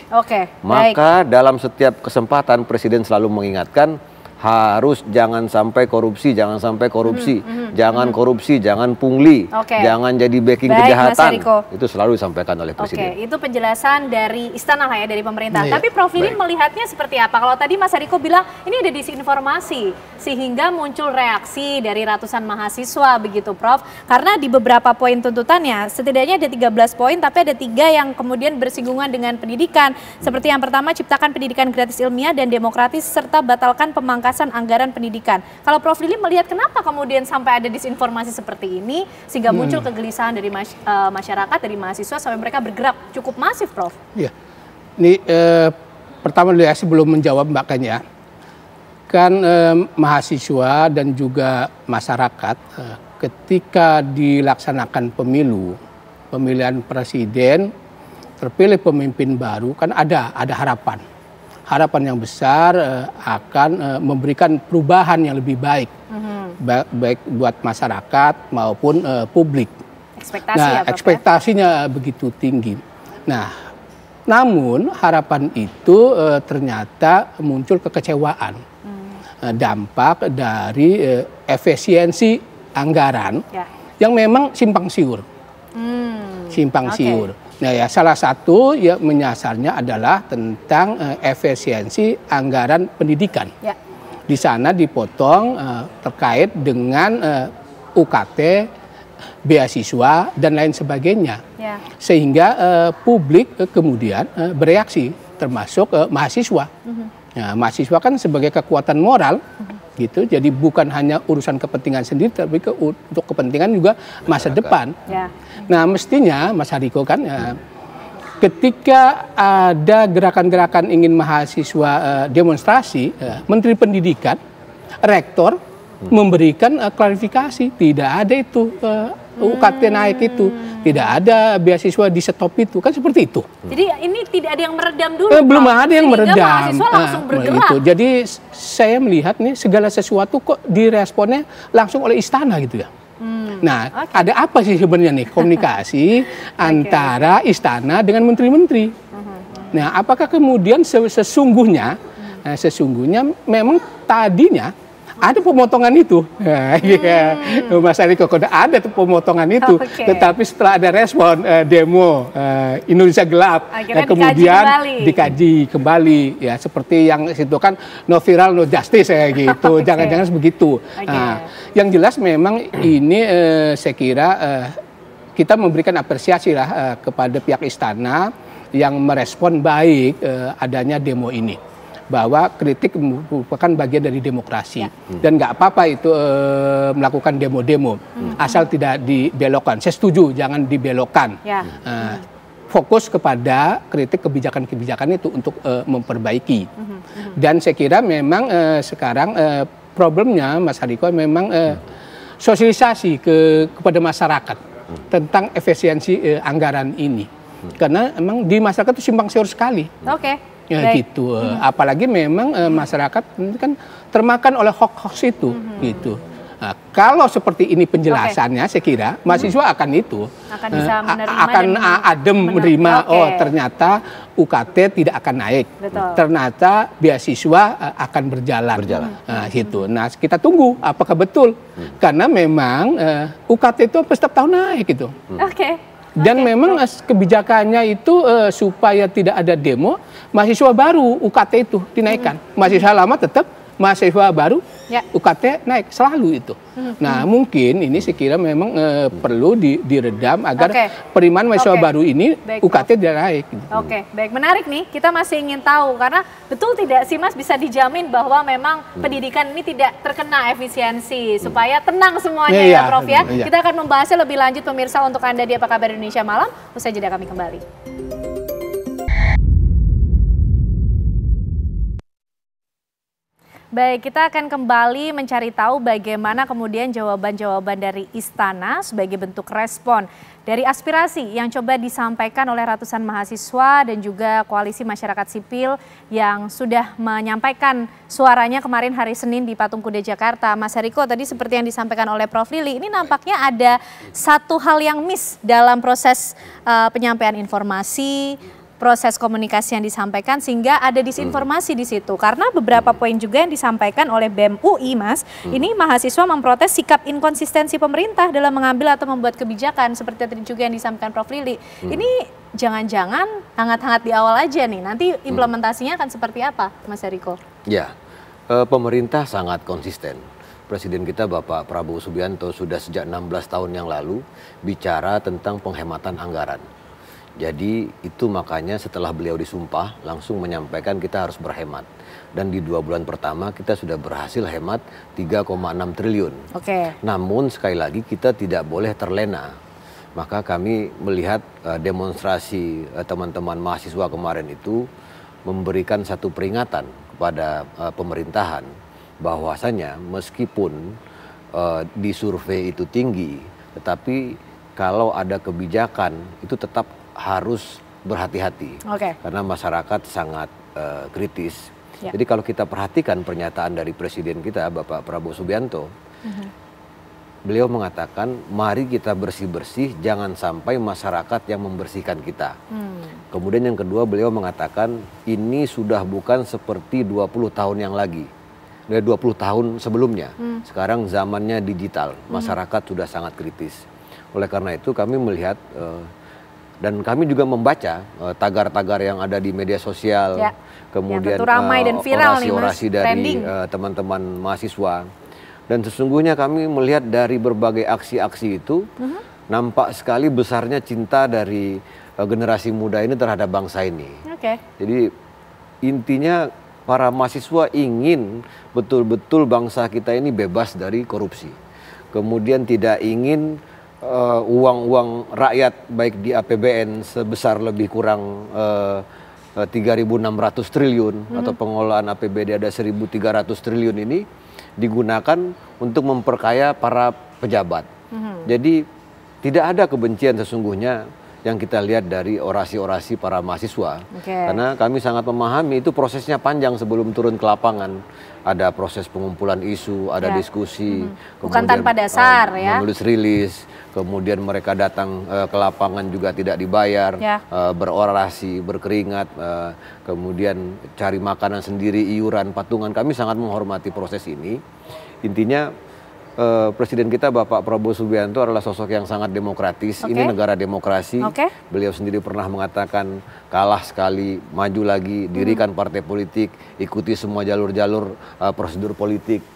U: Maka dalam setiap kesempatan Presiden selalu mengingatkan, harus jangan sampai korupsi, jangan sampai korupsi, jangan korupsi, jangan pungli, jangan jadi backing kejahatan. Itu selalu disampaikan oleh Presiden.
C: Itu penjelasan dari istana lah ya, dari pemerintah. Tapi Prof Lili melihatnya seperti apa? Kalau tadi Mas Riko bilang ini ada disinformasi sehingga muncul reaksi dari ratusan mahasiswa begitu Prof. Karena di beberapa poin tuntutannya setidaknya ada 13 poin, tapi ada 3 yang kemudian bersinggungan dengan pendidikan. Seperti yang pertama, ciptakan pendidikan gratis ilmiah dan demokratis serta batalkan pemangkasan anggaran pendidikan. Kalau Prof Lili melihat kenapa kemudian sampai ada disinformasi seperti ini sehingga muncul kegelisahan dari masyarakat, dari mahasiswa sampai mereka bergerak cukup masif, Prof?
T: Iya, ini pertama sebelum menjawab Mbak Kanya, kan mahasiswa dan juga masyarakat ketika dilaksanakan pemilihan presiden, terpilih pemimpin baru, kan ada harapan. Harapan yang besar akan memberikan perubahan yang lebih baik, baik buat masyarakat maupun publik. Ekspektasinya begitu tinggi. Nah, namun harapan itu ternyata muncul kekecewaan, dampak dari efisiensi anggaran yang memang simpang siur. Nah ya, salah satu ya menyasarnya adalah tentang efisiensi anggaran pendidikan. Di sana dipotong terkait dengan UKT, beasiswa dan lain sebagainya, sehingga publik kemudian bereaksi, termasuk mahasiswa. Nah, mahasiswa kan sebagai kekuatan moral, gitu. Jadi bukan hanya urusan kepentingan sendiri, tapi untuk kepentingan juga masa depan. Nah, mestinya Mas Riko kan, ketika ada gerakan-gerakan ingin mahasiswa demonstrasi, Menteri Pendidikan, Rektor memberikan klarifikasi, tidak ada itu UKT naik itu, tidak ada beasiswa di stop itu, kan seperti itu.
C: Jadi ini tidak ada yang meredam dulu.
T: Belum ada yang meredam.
C: Mahasiswa langsung bergerak.
T: Itu. Jadi saya melihat nih segala sesuatu kok diresponnya langsung oleh istana gitu ya. Nah, ada apa sih sebenarnya nih komunikasi antara istana dengan menteri-menteri? Nah, apakah kemudian sesungguhnya memang tadinya ada pemotongan itu, Mas Riko, ada tuh pemotongan itu, tetapi setelah ada respon demo Indonesia Gelap, kemudian dikaji kembali, ya seperti yang situ kan no viral no justice ya gitu, jangan-jangan begitu. Nah, yang jelas memang ini saya kira kita memberikan apresiasi lah kepada pihak istana yang merespon baik adanya demo ini. bahwa kritik merupakan bagian dari demokrasi dan nggak apa-apa itu melakukan demo-demo asal tidak dibelokkan. Saya setuju, jangan dibelokkan. Fokus kepada kritik kebijakan-kebijakan itu untuk memperbaiki. Dan saya kira memang sekarang problemnya Mas Hariko memang sosialisasi kepada masyarakat tentang efisiensi anggaran ini. Karena emang di masyarakat itu simpang siur sekali. Ya gitu. Apalagi memang masyarakat kan termakan oleh hoax itu gitu. Nah, kalau seperti ini penjelasannya, saya kira mahasiswa akan
C: bisa
T: menerima oh ternyata UKT tidak akan naik, ternyata beasiswa akan berjalan. Nah, gitu. Nah, kita tunggu apakah betul, karena memang UKT itu setiap tahun naik gitu. Dan memang kebijakannya itu supaya tidak ada demo, mahasiswa baru UKT itu dinaikkan, mahasiswa lama tetap, mahasiswa baru UKT naik selalu itu. Nah mungkin ini saya kira memang perlu diredam agar penerimaan mahasiswa baru ini UKT tidak naik.
C: Baik, menarik nih. Kita masih ingin tahu karena betul tidak sih Mas bisa dijamin bahwa memang pendidikan ini tidak terkena efisiensi supaya tenang semuanya ya Prof ya. Kita akan membahasnya lebih lanjut pemirsa untuk Anda di Apa Kabar Indonesia Malam. Usai jeda kami kembali. Baik, kita akan kembali mencari tahu bagaimana kemudian jawaban-jawaban dari Istana sebagai bentuk respon dari aspirasi yang coba disampaikan oleh ratusan mahasiswa dan juga koalisi masyarakat sipil yang sudah menyampaikan suaranya kemarin hari Senin di Patung Kuda Jakarta. Mas Hariko, tadi seperti yang disampaikan oleh Prof. Lili, ini nampaknya ada satu hal yang miss dalam proses penyampaian informasi, proses komunikasi yang disampaikan sehingga ada disinformasi di situ. Karena beberapa poin juga yang disampaikan oleh BEM UI, Mas, ini mahasiswa memprotes sikap inkonsistensi pemerintah dalam mengambil atau membuat kebijakan seperti tadi juga yang disampaikan Prof. Lili. Ini jangan-jangan hangat-hangat di awal aja nih, nanti implementasinya akan seperti apa, Mas Hariko?
U: Ya, pemerintah sangat konsisten. Presiden kita Bapak Prabowo Subianto sudah sejak 16 tahun yang lalu bicara tentang penghematan anggaran. Jadi itu makanya setelah beliau disumpah langsung menyampaikan kita harus berhemat. Dan di 2 bulan pertama kita sudah berhasil hemat 3,6 triliun. Namun sekali lagi kita tidak boleh terlena. Maka kami melihat demonstrasi teman-teman mahasiswa kemarin itu memberikan satu peringatan kepada pemerintahan. Bahwasanya meskipun di survei itu tinggi, tetapi kalau ada kebijakan itu tetap harus berhati-hati karena masyarakat sangat kritis. Jadi kalau kita perhatikan pernyataan dari Presiden kita Bapak Prabowo Subianto, beliau mengatakan mari kita bersih-bersih, jangan sampai masyarakat yang membersihkan kita. Kemudian yang kedua beliau mengatakan ini sudah bukan seperti 20 tahun yang lagi, 20 tahun sebelumnya. Sekarang zamannya digital, masyarakat sudah sangat kritis. Oleh karena itu kami melihat dan kami juga membaca tagar-tagar yang ada di media sosial, kemudian orasi-orasi dari teman-teman mahasiswa. Dan sesungguhnya kami melihat dari berbagai aksi-aksi itu, nampak sekali besarnya cinta dari generasi muda ini terhadap bangsa ini. Jadi intinya para mahasiswa ingin betul-betul bangsa kita ini bebas dari korupsi. Kemudian tidak ingin uang-uang rakyat baik di APBN sebesar lebih kurang 3.600 triliun atau pengelolaan APBD ada 1.300 triliun ini digunakan untuk memperkaya para pejabat. Jadi tidak ada kebencian sesungguhnya yang kita lihat dari orasi-orasi para mahasiswa. Karena kami sangat memahami itu prosesnya panjang sebelum turun ke lapangan. Ada proses pengumpulan isu, ada diskusi,
C: bukan tanpa dasar
U: menulis rilis, kemudian mereka datang ke lapangan juga tidak dibayar, berorasi, berkeringat, kemudian cari makanan sendiri, iuran, patungan. Kami sangat menghormati proses ini. Intinya Presiden kita Bapak Prabowo Subianto adalah sosok yang sangat demokratis. Ini negara demokrasi. Beliau sendiri pernah mengatakan kalah sekali, maju lagi, dirikan partai politik, ikuti semua jalur-jalur prosedur politik.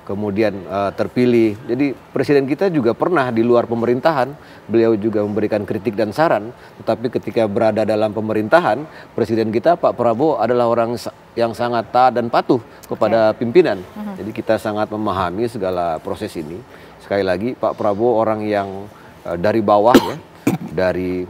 U: Kemudian terpilih. Jadi Presiden kita juga pernah di luar pemerintahan, beliau juga memberikan kritik dan saran. Tetapi ketika berada dalam pemerintahan, Presiden kita Pak Prabowo adalah orang yang sangat taat dan patuh kepada pimpinan. Jadi kita sangat memahami segala proses ini. Sekali lagi Pak Prabowo orang yang dari bawah ya, dari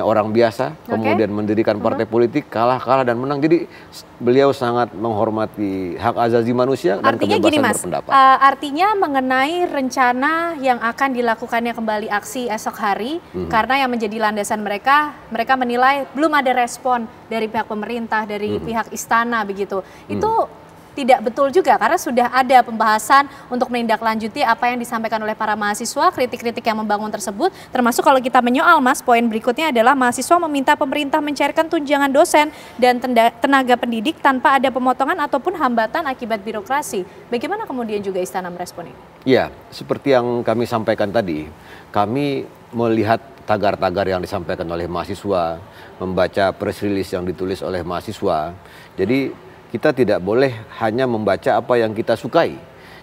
U: orang biasa, kemudian mendirikan partai politik, kalah dan menang. Jadi beliau sangat menghormati hak asasi manusia dan kebebasan berpendapat.
C: Artinya mengenai rencana yang akan dilakukannya kembali aksi esok hari, karena yang menjadi landasan mereka menilai belum ada respon dari pihak pemerintah, dari pihak istana begitu. Itu tidak betul juga karena sudah ada pembahasan untuk menindaklanjuti apa yang disampaikan oleh para mahasiswa, kritik-kritik yang membangun tersebut, termasuk kalau kita menyoal Mas, poin berikutnya adalah mahasiswa meminta pemerintah mencairkan tunjangan dosen dan tenaga pendidik tanpa ada pemotongan ataupun hambatan akibat birokrasi. Bagaimana kemudian juga istana merespon ini?
U: Ya, seperti yang kami sampaikan tadi, kami melihat tagar-tagar yang disampaikan oleh mahasiswa, membaca press release yang ditulis oleh mahasiswa. Jadi kita tidak boleh hanya membaca apa yang kita sukai.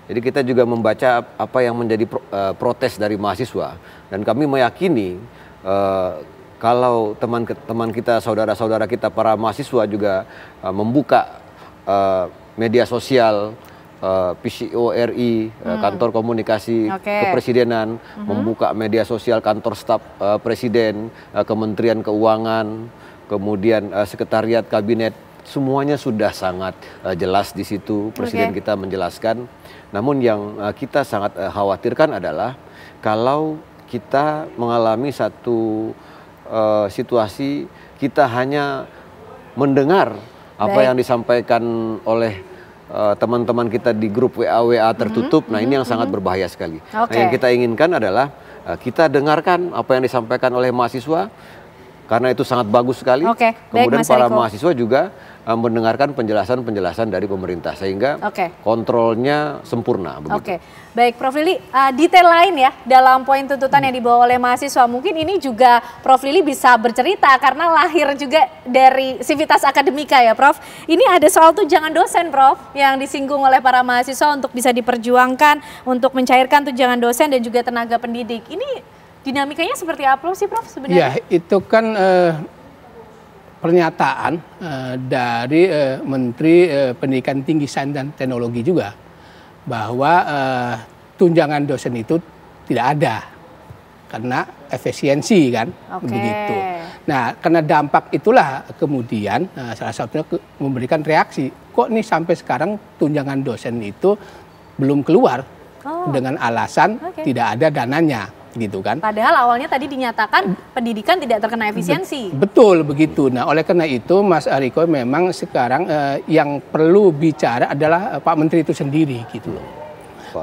U: Jadi kita juga membaca apa yang menjadi protes dari mahasiswa. Dan kami meyakini kalau teman kita, saudara-saudara kita, para mahasiswa juga membuka media sosial, PCO RI, kantor komunikasi kepresidenan, membuka media sosial kantor staf presiden, Kementerian Keuangan, kemudian sekretariat kabinet. Semuanya sudah sangat jelas di situ, Presiden kita menjelaskan. Namun yang kita sangat khawatirkan adalah kalau kita mengalami satu situasi kita hanya mendengar apa yang disampaikan oleh teman-teman kita di grup WA tertutup. Nah ini yang sangat berbahaya sekali. Nah, yang kita inginkan adalah kita dengarkan apa yang disampaikan oleh mahasiswa, karena itu sangat bagus sekali. Kemudian para mahasiswa juga mendengarkan penjelasan-penjelasan dari pemerintah sehingga kontrolnya sempurna.
C: Baik Prof Lili, detail lain ya dalam poin tuntutan yang dibawa oleh mahasiswa. Mungkin ini juga Prof Lili bisa bercerita karena lahir juga dari Civitas Akademika ya Prof. Ini ada soal tunjangan dosen Prof yang disinggung oleh para mahasiswa untuk bisa diperjuangkan untuk mencairkan tunjangan dosen dan juga tenaga pendidik. Ini dinamikanya seperti apa sih Prof sebenarnya?
T: Ya itu kan pernyataan dari Menteri Pendidikan Tinggi, Sains dan Teknologi juga bahwa tunjangan dosen itu tidak ada karena efisiensi kan begitu. Nah karena dampak itulah kemudian salah satunya memberikan reaksi, kok nih sampai sekarang tunjangan dosen itu belum keluar dengan alasan tidak ada dananya. Gitu kan.
C: Padahal awalnya tadi dinyatakan pendidikan tidak terkena efisiensi.
T: Betul begitu. Nah oleh karena itu Mas Ariko memang sekarang yang perlu bicara adalah Pak Menteri itu sendiri gitu loh.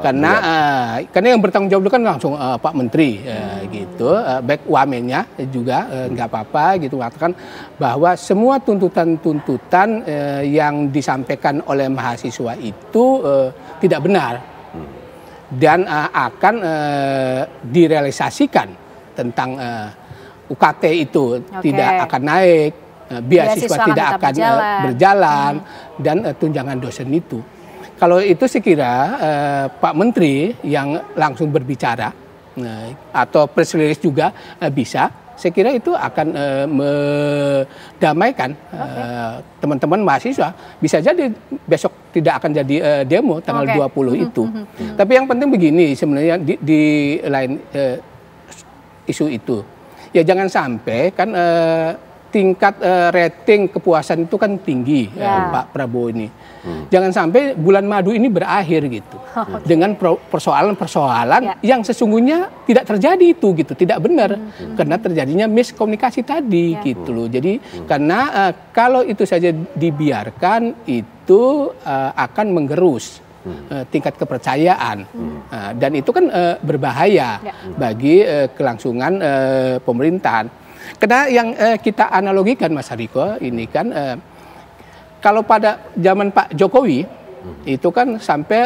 T: Karena yang bertanggung jawab itu kan langsung Pak Menteri gitu. Baik wamennya juga nggak apa-apa gitu mengatakan bahwa semua tuntutan-tuntutan yang disampaikan oleh mahasiswa itu tidak benar. Dan akan direalisasikan tentang UKT itu tidak akan naik, beasiswa tidak akan berjalan, dan tunjangan dosen itu. Kalau itu saya kira Pak Menteri yang langsung berbicara atau press release juga bisa. Saya kira itu akan mendamaikan teman-teman mahasiswa. Bisa jadi besok tidak akan jadi demo tanggal 20 itu. Tapi yang penting begini sebenarnya di lain isu itu. Ya jangan sampai kan tingkat rating kepuasan itu kan tinggi Pak Prabowo ini. Jangan sampai bulan madu ini berakhir gitu dengan persoalan-persoalan yang sesungguhnya tidak terjadi itu gitu, tidak benar karena terjadinya miskomunikasi tadi gitu loh. Jadi karena kalau itu saja dibiarkan itu akan menggerus tingkat kepercayaan dan itu kan berbahaya bagi kelangsungan pemerintahan. Karena yang kita analogikan Mas Hariko ini kan kalau pada zaman Pak Jokowi Itu kan sampai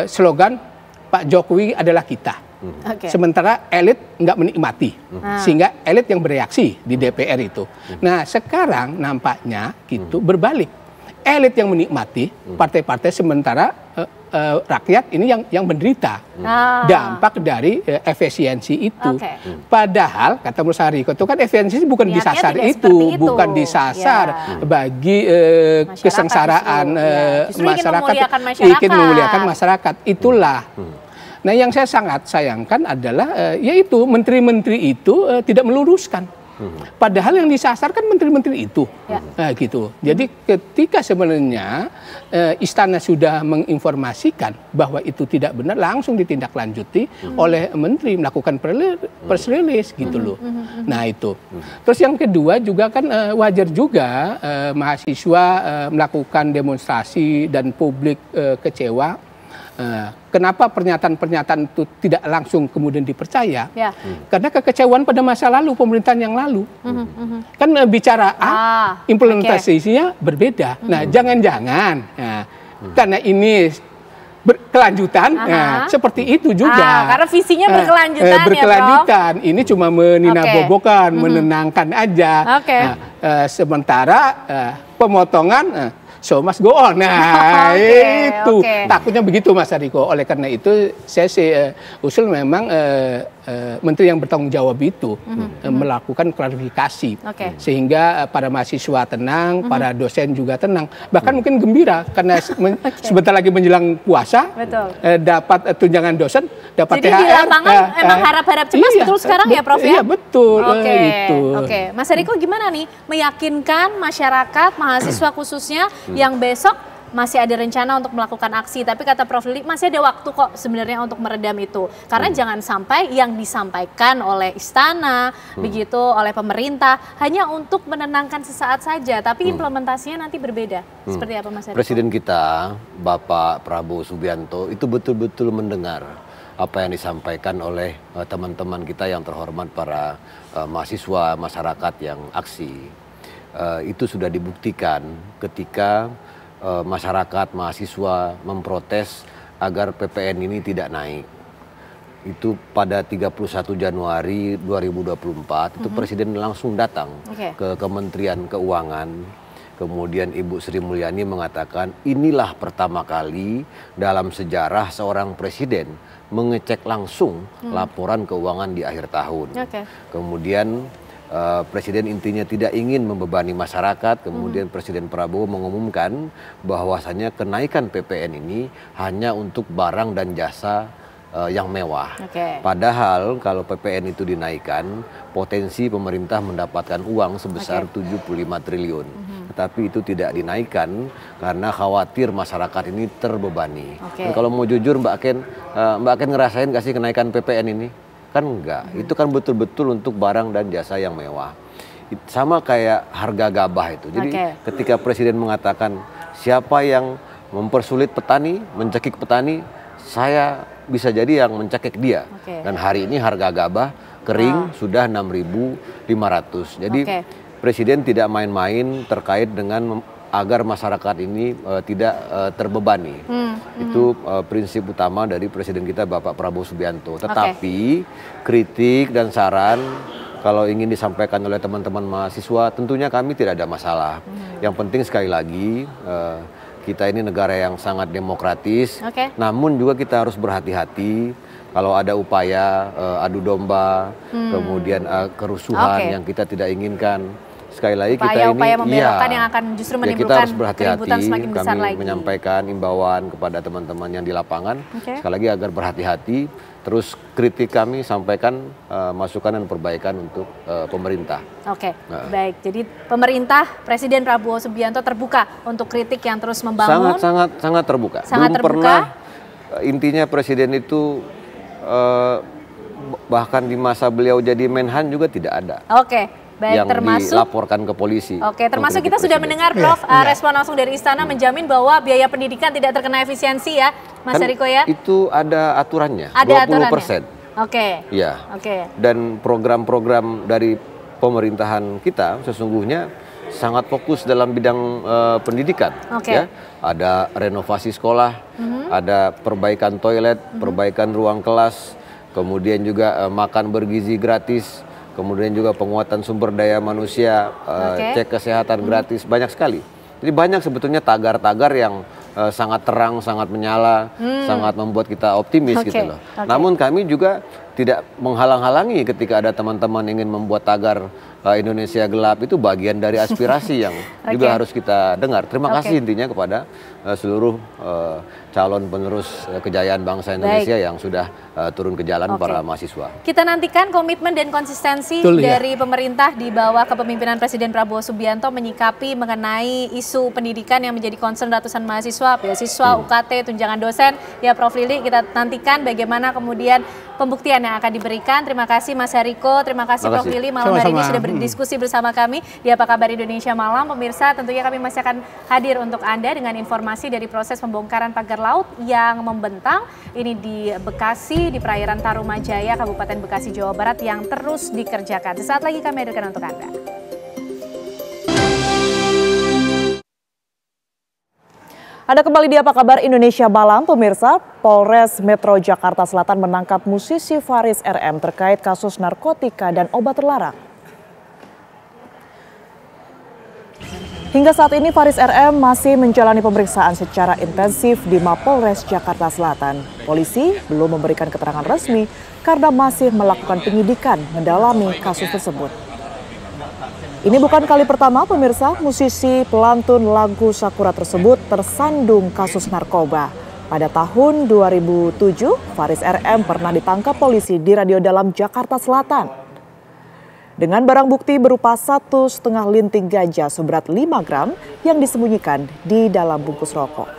T: slogan Pak Jokowi adalah kita. Sementara elit nggak menikmati, sehingga elit yang bereaksi di DPR itu. Nah sekarang nampaknya gitu berbalik, elit yang menikmati partai-partai, sementara rakyat ini yang menderita dampak dari efisiensi itu. Padahal kata Musariko itu kan efisiensi bukan disasar itu, bukan disasar bagi kesengsaraan masyarakat, ingin memuliakan masyarakat. Itulah. Nah yang saya sangat sayangkan adalah yaitu menteri-menteri itu tidak meluruskan. Padahal yang disasar kan menteri-menteri itu, gitu. Jadi ketika sebenarnya istana sudah menginformasikan bahwa itu tidak benar, langsung ditindaklanjuti oleh menteri, melakukan press release gitu loh. Nah itu. Terus yang kedua juga kan wajar juga mahasiswa melakukan demonstrasi dan publik kecewa. Kenapa pernyataan-pernyataan itu tidak langsung kemudian dipercaya? Karena kekecewaan pada masa lalu, pemerintahan yang lalu. Kan bicara A, implementasinya berbeda. Nah, jangan-jangan karena ini berkelanjutan, seperti itu juga.
C: Karena visinya berkelanjutan,
T: berkelanjutan. Ya, Prof? Ini cuma meninabobokan, menenangkan aja. Sementara pemotongan so must go on. Nah, itu takutnya begitu Mas Ariko. Oleh karena itu saya usul memang menteri yang bertanggung jawab itu melakukan klarifikasi sehingga para mahasiswa tenang, para dosen juga tenang, bahkan mungkin gembira karena sebentar lagi menjelang puasa dapat tunjangan dosen, dapat
C: THR. Jadi di lapangan emang harap-harap cemas betul sekarang ya Prof ya?
T: Iya betul.
C: Mas Ariko gimana nih meyakinkan masyarakat, mahasiswa khususnya yang besok masih ada rencana untuk melakukan aksi, tapi kata Prof Lili masih ada waktu kok sebenarnya untuk meredam itu. Karena jangan sampai yang disampaikan oleh istana, begitu oleh pemerintah hanya untuk menenangkan sesaat saja, tapi implementasinya nanti berbeda. Seperti apa Mas Ariko?
U: Presiden kita, Bapak Prabowo Subianto itu betul-betul mendengar apa yang disampaikan oleh teman-teman kita yang terhormat, para mahasiswa, masyarakat yang aksi. Itu sudah dibuktikan ketika masyarakat, mahasiswa memprotes agar PPN ini tidak naik. Itu pada 31 Januari 2024 itu Presiden langsung datang ke Kementerian Keuangan. Kemudian Ibu Sri Mulyani mengatakan inilah pertama kali dalam sejarah seorang presiden mengecek langsung laporan keuangan di akhir tahun. Kemudian Presiden intinya tidak ingin membebani masyarakat. Kemudian Presiden Prabowo mengumumkan bahwasannya kenaikan PPN ini hanya untuk barang dan jasa yang mewah. Padahal kalau PPN itu dinaikkan, potensi pemerintah mendapatkan uang sebesar 75 triliun. Tetapi itu tidak dinaikkan karena khawatir masyarakat ini terbebani. Dan kalau mau jujur Mbak Ken ngerasain gak sih kenaikan PPN ini? Kan enggak, itu kan betul-betul untuk barang dan jasa yang mewah. Sama kayak harga gabah itu. Jadi ketika Presiden mengatakan siapa yang mempersulit petani, mencekik petani, saya bisa jadi yang mencekik dia. Dan hari ini harga gabah kering sudah 6.500. Jadi Presiden tidak main-main terkait dengan agar masyarakat ini tidak terbebani. Itu prinsip utama dari Presiden kita Bapak Prabowo Subianto. Tetapi kritik dan saran kalau ingin disampaikan oleh teman-teman mahasiswa tentunya kami tidak ada masalah. Yang penting sekali lagi kita ini negara yang sangat demokratis. Namun juga kita harus berhati-hati kalau ada upaya adu domba, kemudian kerusuhan yang kita tidak inginkan. Sekali lagi kita ini
C: yang akan justru menimbulkan
U: kita harus berhati-hati.
C: semakin besar lagi.
U: Menyampaikan imbauan kepada teman-teman yang di lapangan sekali lagi agar berhati-hati. Terus kritik kami sampaikan masukan dan perbaikan untuk pemerintah.
C: Baik. Jadi pemerintah Presiden Prabowo Subianto terbuka untuk kritik yang terus membangun.
U: Sangat terbuka.
C: Belum
U: pernah intinya Presiden itu bahkan di masa beliau jadi Menhan juga tidak ada.
C: Baik,
U: yang
C: termasuk
U: dilaporkan ke polisi.
C: Termasuk kita sudah mendengar Prof respon langsung dari istana menjamin bahwa biaya pendidikan tidak terkena efisiensi ya, Mas Ariko ya.
U: Itu ada aturannya.
C: Ada
U: 20%.
C: Aturannya.
U: Dan program-program dari pemerintahan kita sesungguhnya sangat fokus dalam bidang pendidikan. Ya. Ada renovasi sekolah, ada perbaikan toilet, perbaikan ruang kelas, kemudian juga makan bergizi gratis, kemudian juga penguatan sumber daya manusia, cek kesehatan gratis, banyak sekali. Jadi banyak sebetulnya tagar-tagar yang sangat terang, sangat menyala, sangat membuat kita optimis gitu loh. Namun kami juga tidak menghalang-halangi ketika ada teman-teman ingin membuat tagar Indonesia gelap, itu bagian dari aspirasi yang juga harus kita dengar. Terima kasih intinya kepada seluruh calon penerus kejayaan bangsa Indonesia yang sudah turun ke jalan para mahasiswa.
C: Kita nantikan komitmen dan konsistensi dari pemerintah di bawah kepemimpinan Presiden Prabowo Subianto menyikapi mengenai isu pendidikan yang menjadi concern ratusan mahasiswa, beasiswa, UKT, tunjangan dosen. Ya Prof. Lili, kita nantikan bagaimana kemudian pembuktian yang akan diberikan. Terima kasih Mas Hariko, terima kasih Prof. Lili malam hari ini sudah berdiskusi bersama kami di Apa Kabar Indonesia Malam. Pemirsa, tentunya kami masih akan hadir untuk Anda dengan informasi dari proses pembongkaran pagar laut yang membentang ini di Bekasi, di perairan Tarumajaya, Kabupaten Bekasi, Jawa Barat yang terus dikerjakan. Sesaat lagi kami hadirkan untuk Anda.
D: Ada kembali di Apa Kabar Indonesia Malam, pemirsa. Polres Metro Jakarta Selatan menangkap musisi Faris RM terkait kasus narkotika dan obat terlarang. Hingga saat ini Faris RM masih menjalani pemeriksaan secara intensif di Mapolres Jakarta Selatan. Polisi belum memberikan keterangan resmi karena masih melakukan penyidikan mendalami kasus tersebut. Ini bukan kali pertama pemirsa musisi pelantun lagu Sakura tersebut tersandung kasus narkoba. Pada tahun 2007, Faris RM pernah ditangkap polisi di Radio Dalam Jakarta Selatan. Dengan barang bukti berupa 1,5 linting ganja seberat 5 gram yang disembunyikan di dalam bungkus rokok.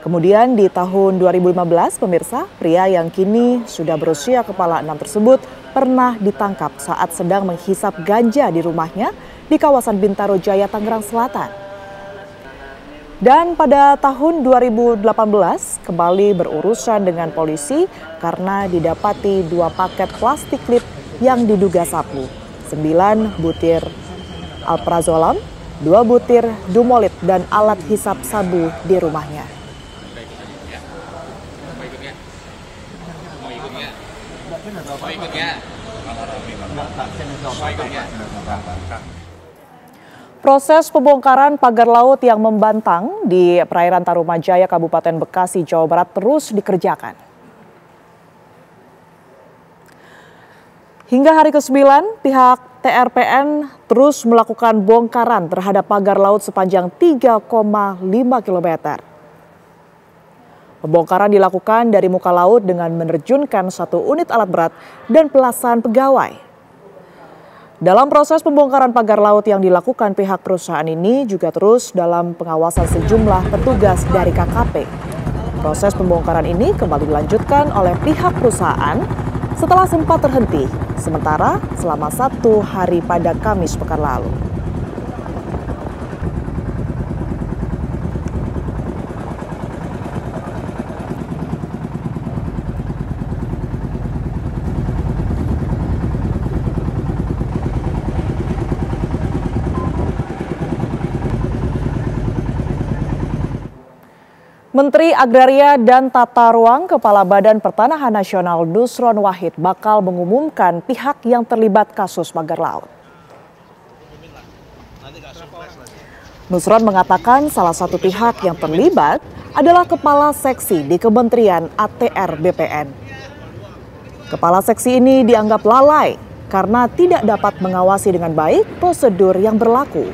D: Kemudian di tahun 2015, pemirsa, pria yang kini sudah berusia kepala 6 tersebut pernah ditangkap saat sedang menghisap ganja di rumahnya di kawasan Bintaro Jaya, Tangerang Selatan. Dan pada tahun 2018 kembali berurusan dengan polisi karena didapati 2 paket plastik lip yang diduga sabu, 9 butir alprazolam, 2 butir dumolit dan alat hisap sabu di rumahnya. Proses pembongkaran pagar laut yang membentang di perairan Tarumajaya, Kabupaten Bekasi, Jawa Barat terus dikerjakan. Hingga hari ke-9, pihak TRPN terus melakukan bongkaran terhadap pagar laut sepanjang 3,5 km. Pembongkaran dilakukan dari muka laut dengan menerjunkan 1 unit alat berat dan belasan pegawai. Dalam proses pembongkaran pagar laut yang dilakukan pihak perusahaan ini juga terus dalam pengawasan sejumlah petugas dari KKP. Proses pembongkaran ini kembali dilanjutkan oleh pihak perusahaan setelah sempat terhenti sementara selama 1 hari pada Kamis pekan lalu. Menteri Agraria dan Tata Ruang Kepala Badan Pertanahan Nasional Nusron Wahid bakal mengumumkan pihak yang terlibat kasus pagar laut. Nusron mengatakan salah satu pihak yang terlibat adalah Kepala Seksi di Kementerian ATR BPN. Kepala Seksi ini dianggap lalai karena tidak dapat mengawasi dengan baik prosedur yang berlaku.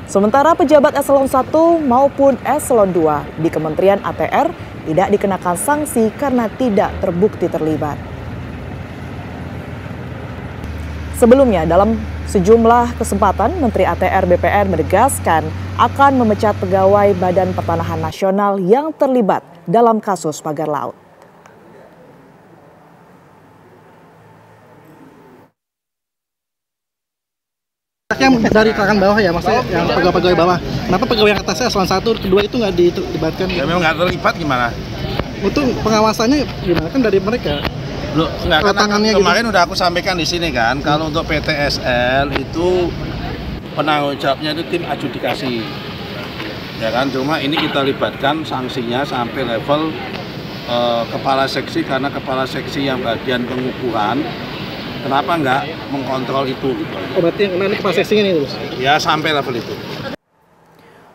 D: Sementara pejabat eselon 1 maupun eselon 2 di Kementerian ATR tidak dikenakan sanksi karena tidak terbukti terlibat. Sebelumnya dalam sejumlah kesempatan Menteri ATR BPN menegaskan akan memecat pegawai Badan Pertanahan Nasional yang terlibat dalam kasus pagar laut.
B: Yang dari kalangan bawah ya, maksudnya yang pegawai-pegawai bawah. Kenapa pegawai yang atasnya eselon 1, kedua itu nggak dilibatkan? Ya memang nggak terlibat gimana? Untuk pengawasannya gimana kan dari mereka?
V: Loh, enggak, kan kemarin gitu. Udah aku sampaikan di sini kan, kalau untuk PTSL itu
E: penanggung jawabnya itu tim adjudikasi. Ya kan, cuma ini kita libatkan sanksinya sampai level kepala seksi, karena kepala seksi yang bagian pengukuran kenapa nggak mengkontrol itu gitu.
B: Oh, berarti yang kena kepala seksinya nih terus?
E: Ya sampai level itu.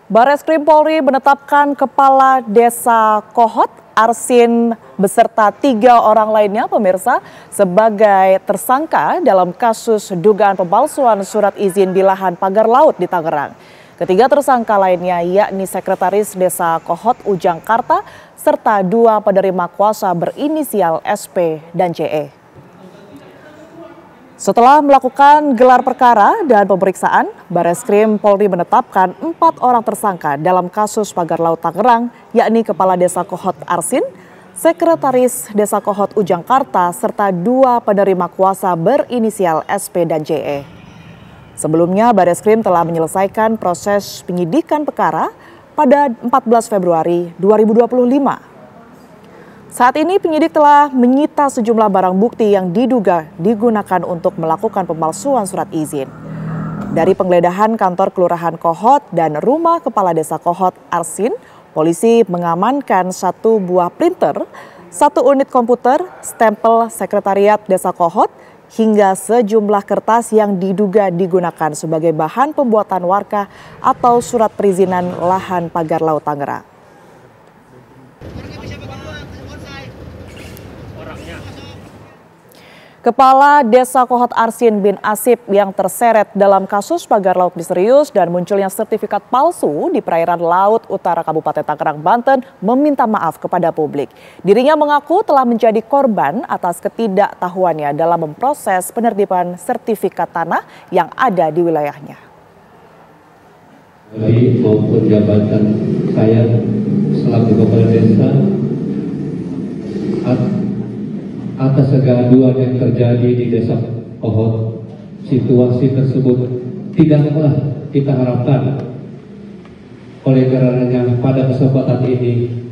D: Bareskrim Polri menetapkan Kepala Desa Kohot Arsin beserta 3 orang lainnya pemirsa sebagai tersangka dalam kasus dugaan pemalsuan surat izin di lahan pagar laut di Tangerang. Ketiga tersangka lainnya yakni Sekretaris Desa Kohot Ujang Karta serta 2 penerima kuasa berinisial SP dan CE. Setelah melakukan gelar perkara dan pemeriksaan, Bareskrim Polri menetapkan 4 orang tersangka dalam kasus pagar laut Tangerang, yakni Kepala Desa Kohot Arsin, Sekretaris Desa Kohot Ujang Karta, serta 2 penerima kuasa berinisial SP dan CE. Sebelumnya, Bareskrim telah menyelesaikan proses penyidikan perkara pada 14 Februari 2025. Saat ini penyidik telah menyita sejumlah barang bukti yang diduga digunakan untuk melakukan pemalsuan surat izin. Dari penggeledahan kantor Kelurahan Kohot dan rumah Kepala Desa Kohot Arsin, polisi mengamankan 1 buah printer, 1 unit komputer, stempel Sekretariat Desa Kohot, hingga sejumlah kertas yang diduga digunakan sebagai bahan pembuatan warka atau surat perizinan lahan pagar laut Tangerang. Kepala Desa Kohot Arsin bin Asip yang terseret dalam kasus pagar laut misterius dan munculnya sertifikat palsu di perairan laut utara Kabupaten Tangerang, Banten meminta maaf kepada publik. Dirinya mengaku telah menjadi korban atas ketidaktahuannya dalam memproses penerbitan sertifikat tanah yang ada di wilayahnya.
V: Maupun jabatan saya selaku kepala desa atas kegaduhan yang terjadi di Desa Kohot, situasi tersebut tidaklah kita harapkan. Oleh karenanya pada kesempatan ini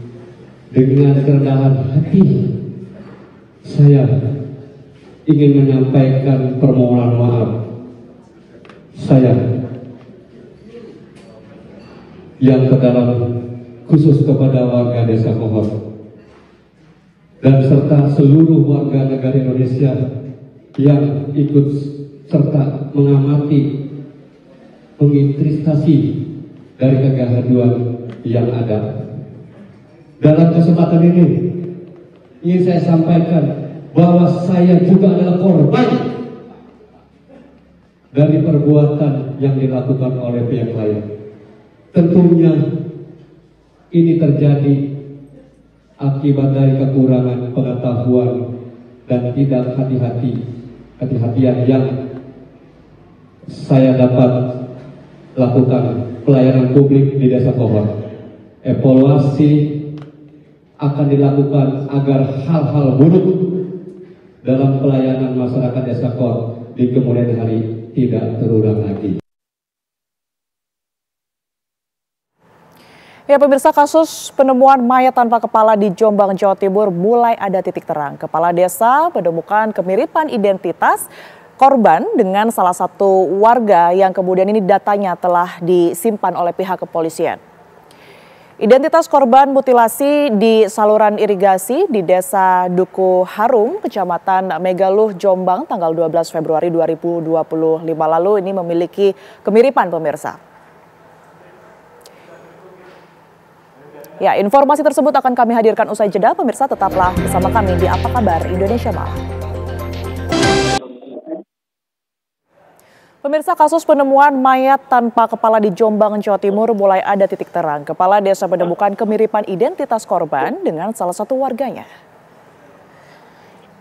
V: dengan kerendahan hati saya ingin menyampaikan permohonan maaf saya yang terdalam khusus kepada warga Desa Kohot dan serta seluruh warga negara Indonesia yang ikut serta mengamati, menginvestasi dari kegaduhan yang ada. Dalam kesempatan ini ingin saya sampaikan bahwa saya juga adalah korban dari perbuatan yang dilakukan oleh pihak lain. Tentunya ini terjadi akibat dari kekurangan pengetahuan dan tidak hati-hatian yang saya dapat lakukan pelayanan publik di Desa Kohot. Evaluasi akan dilakukan agar hal-hal buruk dalam pelayanan masyarakat Desa Kohot di kemudian hari tidak terulang lagi.
D: Ya pemirsa, kasus penemuan mayat tanpa kepala di Jombang, Jawa Timur mulai ada titik terang. Kepala desa menemukan kemiripan identitas korban dengan salah satu warga yang kemudian ini datanya telah disimpan oleh pihak kepolisian. Identitas korban mutilasi di saluran irigasi di Desa Duku Harum, Kecamatan Megaluh, Jombang, tanggal 12 Februari 2025 lalu ini memiliki kemiripan pemirsa. Ya, informasi tersebut akan kami hadirkan usai jeda. Pemirsa, tetaplah bersama kami di Apa Kabar Indonesia Malam. Pemirsa, kasus penemuan mayat tanpa kepala di Jombang, Jawa Timur mulai ada titik terang. Kepala desa menemukan kemiripan identitas korban dengan salah satu warganya.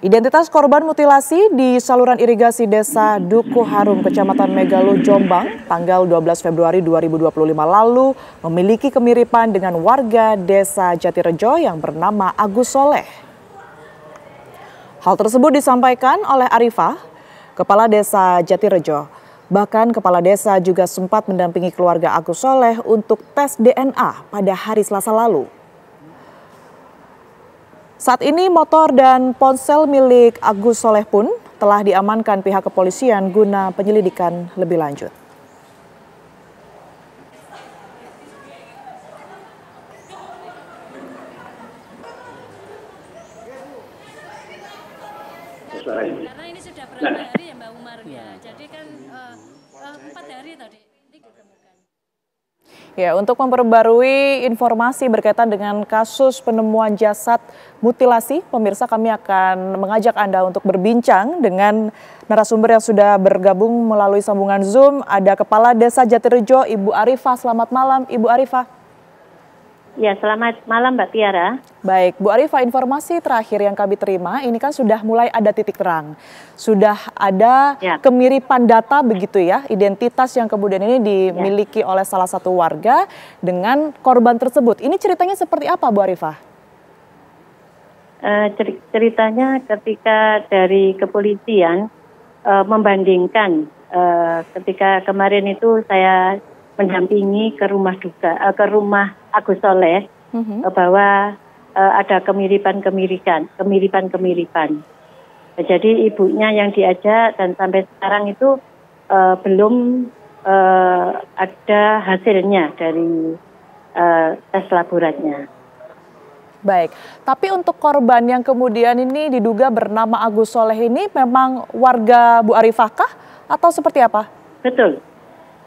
D: Identitas korban mutilasi di saluran irigasi Desa Duku Harum, Kecamatan Megaluh, Jombang, tanggal 12 Februari 2025 lalu memiliki kemiripan dengan warga Desa Jatirejo yang bernama Agus Soleh. Hal tersebut disampaikan oleh Arifah, Kepala Desa Jatirejo. Bahkan Kepala Desa juga sempat mendampingi keluarga Agus Soleh untuk tes DNA pada hari Selasa lalu. Saat ini motor dan ponsel milik Agus Soleh pun telah diamankan pihak kepolisian guna penyelidikan lebih lanjut.
G: suara ini.
C: Karena ini sudah berapa hari ya Mbak Umar ya. Jadi kan 4 hari tadi ditemukan.
D: Ya, untuk memperbarui informasi berkaitan dengan kasus penemuan jasad mutilasi, pemirsa kami akan mengajak Anda untuk berbincang dengan narasumber yang sudah bergabung melalui sambungan Zoom. Ada Kepala Desa Jatirejo, Ibu Arifah. Selamat malam, Ibu Arifah.
H: Ya, selamat malam Mbak Tiara.
D: Baik, Bu Arifah, informasi terakhir yang kami terima, ini kan sudah mulai ada titik terang. Sudah ada kemiripan data begitu ya, identitas yang kemudian ini dimiliki oleh salah satu warga dengan korban tersebut. Ini ceritanya seperti apa, Bu Arifah?
H: Ceritanya ketika dari kepolisian membandingkan, ketika kemarin itu saya mendampingi ke rumah duka, ke rumah Agus Soleh, bahwa ada kemiripan. Jadi ibunya yang diajak dan sampai sekarang itu belum ada hasilnya dari tes laboratnya.
D: Baik, tapi untuk korban yang kemudian ini diduga bernama Agus Soleh ini memang warga Bu Arifah kah atau seperti apa?
H: Betul.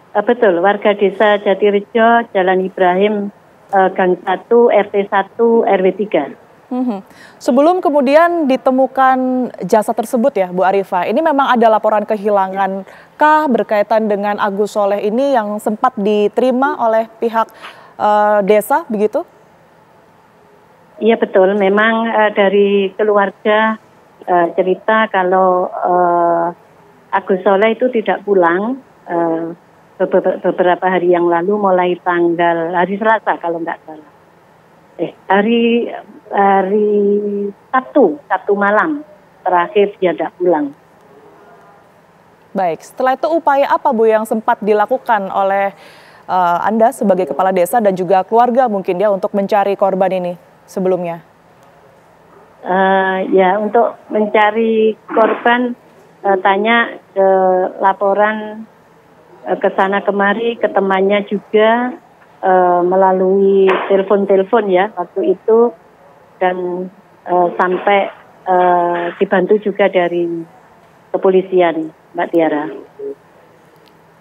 H: Betul, warga desa Jatirejo, Jalan Ibrahim, Gang 1, RT 1, RW 3.
D: Sebelum kemudian ditemukan jasad tersebut ya Bu Arifah, ini memang ada laporan kehilangan kah berkaitan dengan Agus Soleh ini yang sempat diterima oleh pihak desa begitu?
H: Iya betul, memang dari keluarga cerita kalau Agus Soleh itu tidak pulang beberapa hari yang lalu, mulai tanggal hari Selasa kalau nggak salah. Hari Sabtu malam terakhir dia tidak pulang.
D: Baik, setelah itu upaya apa Bu yang sempat dilakukan oleh Anda sebagai kepala desa dan juga keluarga mungkin ya untuk mencari korban ini sebelumnya?
H: Ya, untuk mencari korban tanya ke laporan ke sana kemari, ke temannya juga melalui telepon ya waktu itu, dan sampai dibantu juga dari kepolisian, Mbak Tiara.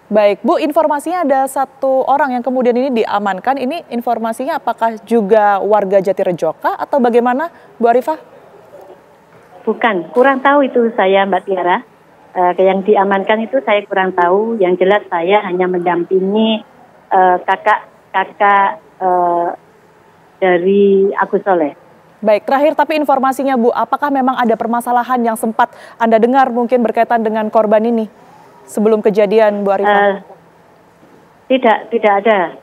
D: Baik Bu, informasinya ada satu orang yang kemudian ini diamankan. Ini informasinya apakah juga warga Jatirejo kah atau bagaimana Bu Arifah?
H: Bukan, kurang tahu itu saya Mbak Tiara. Yang diamankan itu saya kurang tahu. Yang jelas saya hanya mendampingi kakak dari Agus Soleh.
D: Baik, terakhir tapi informasinya Bu, apakah memang ada permasalahan yang sempat Anda dengar mungkin berkaitan dengan korban ini sebelum kejadian Bu Arifah?
H: Tidak ada,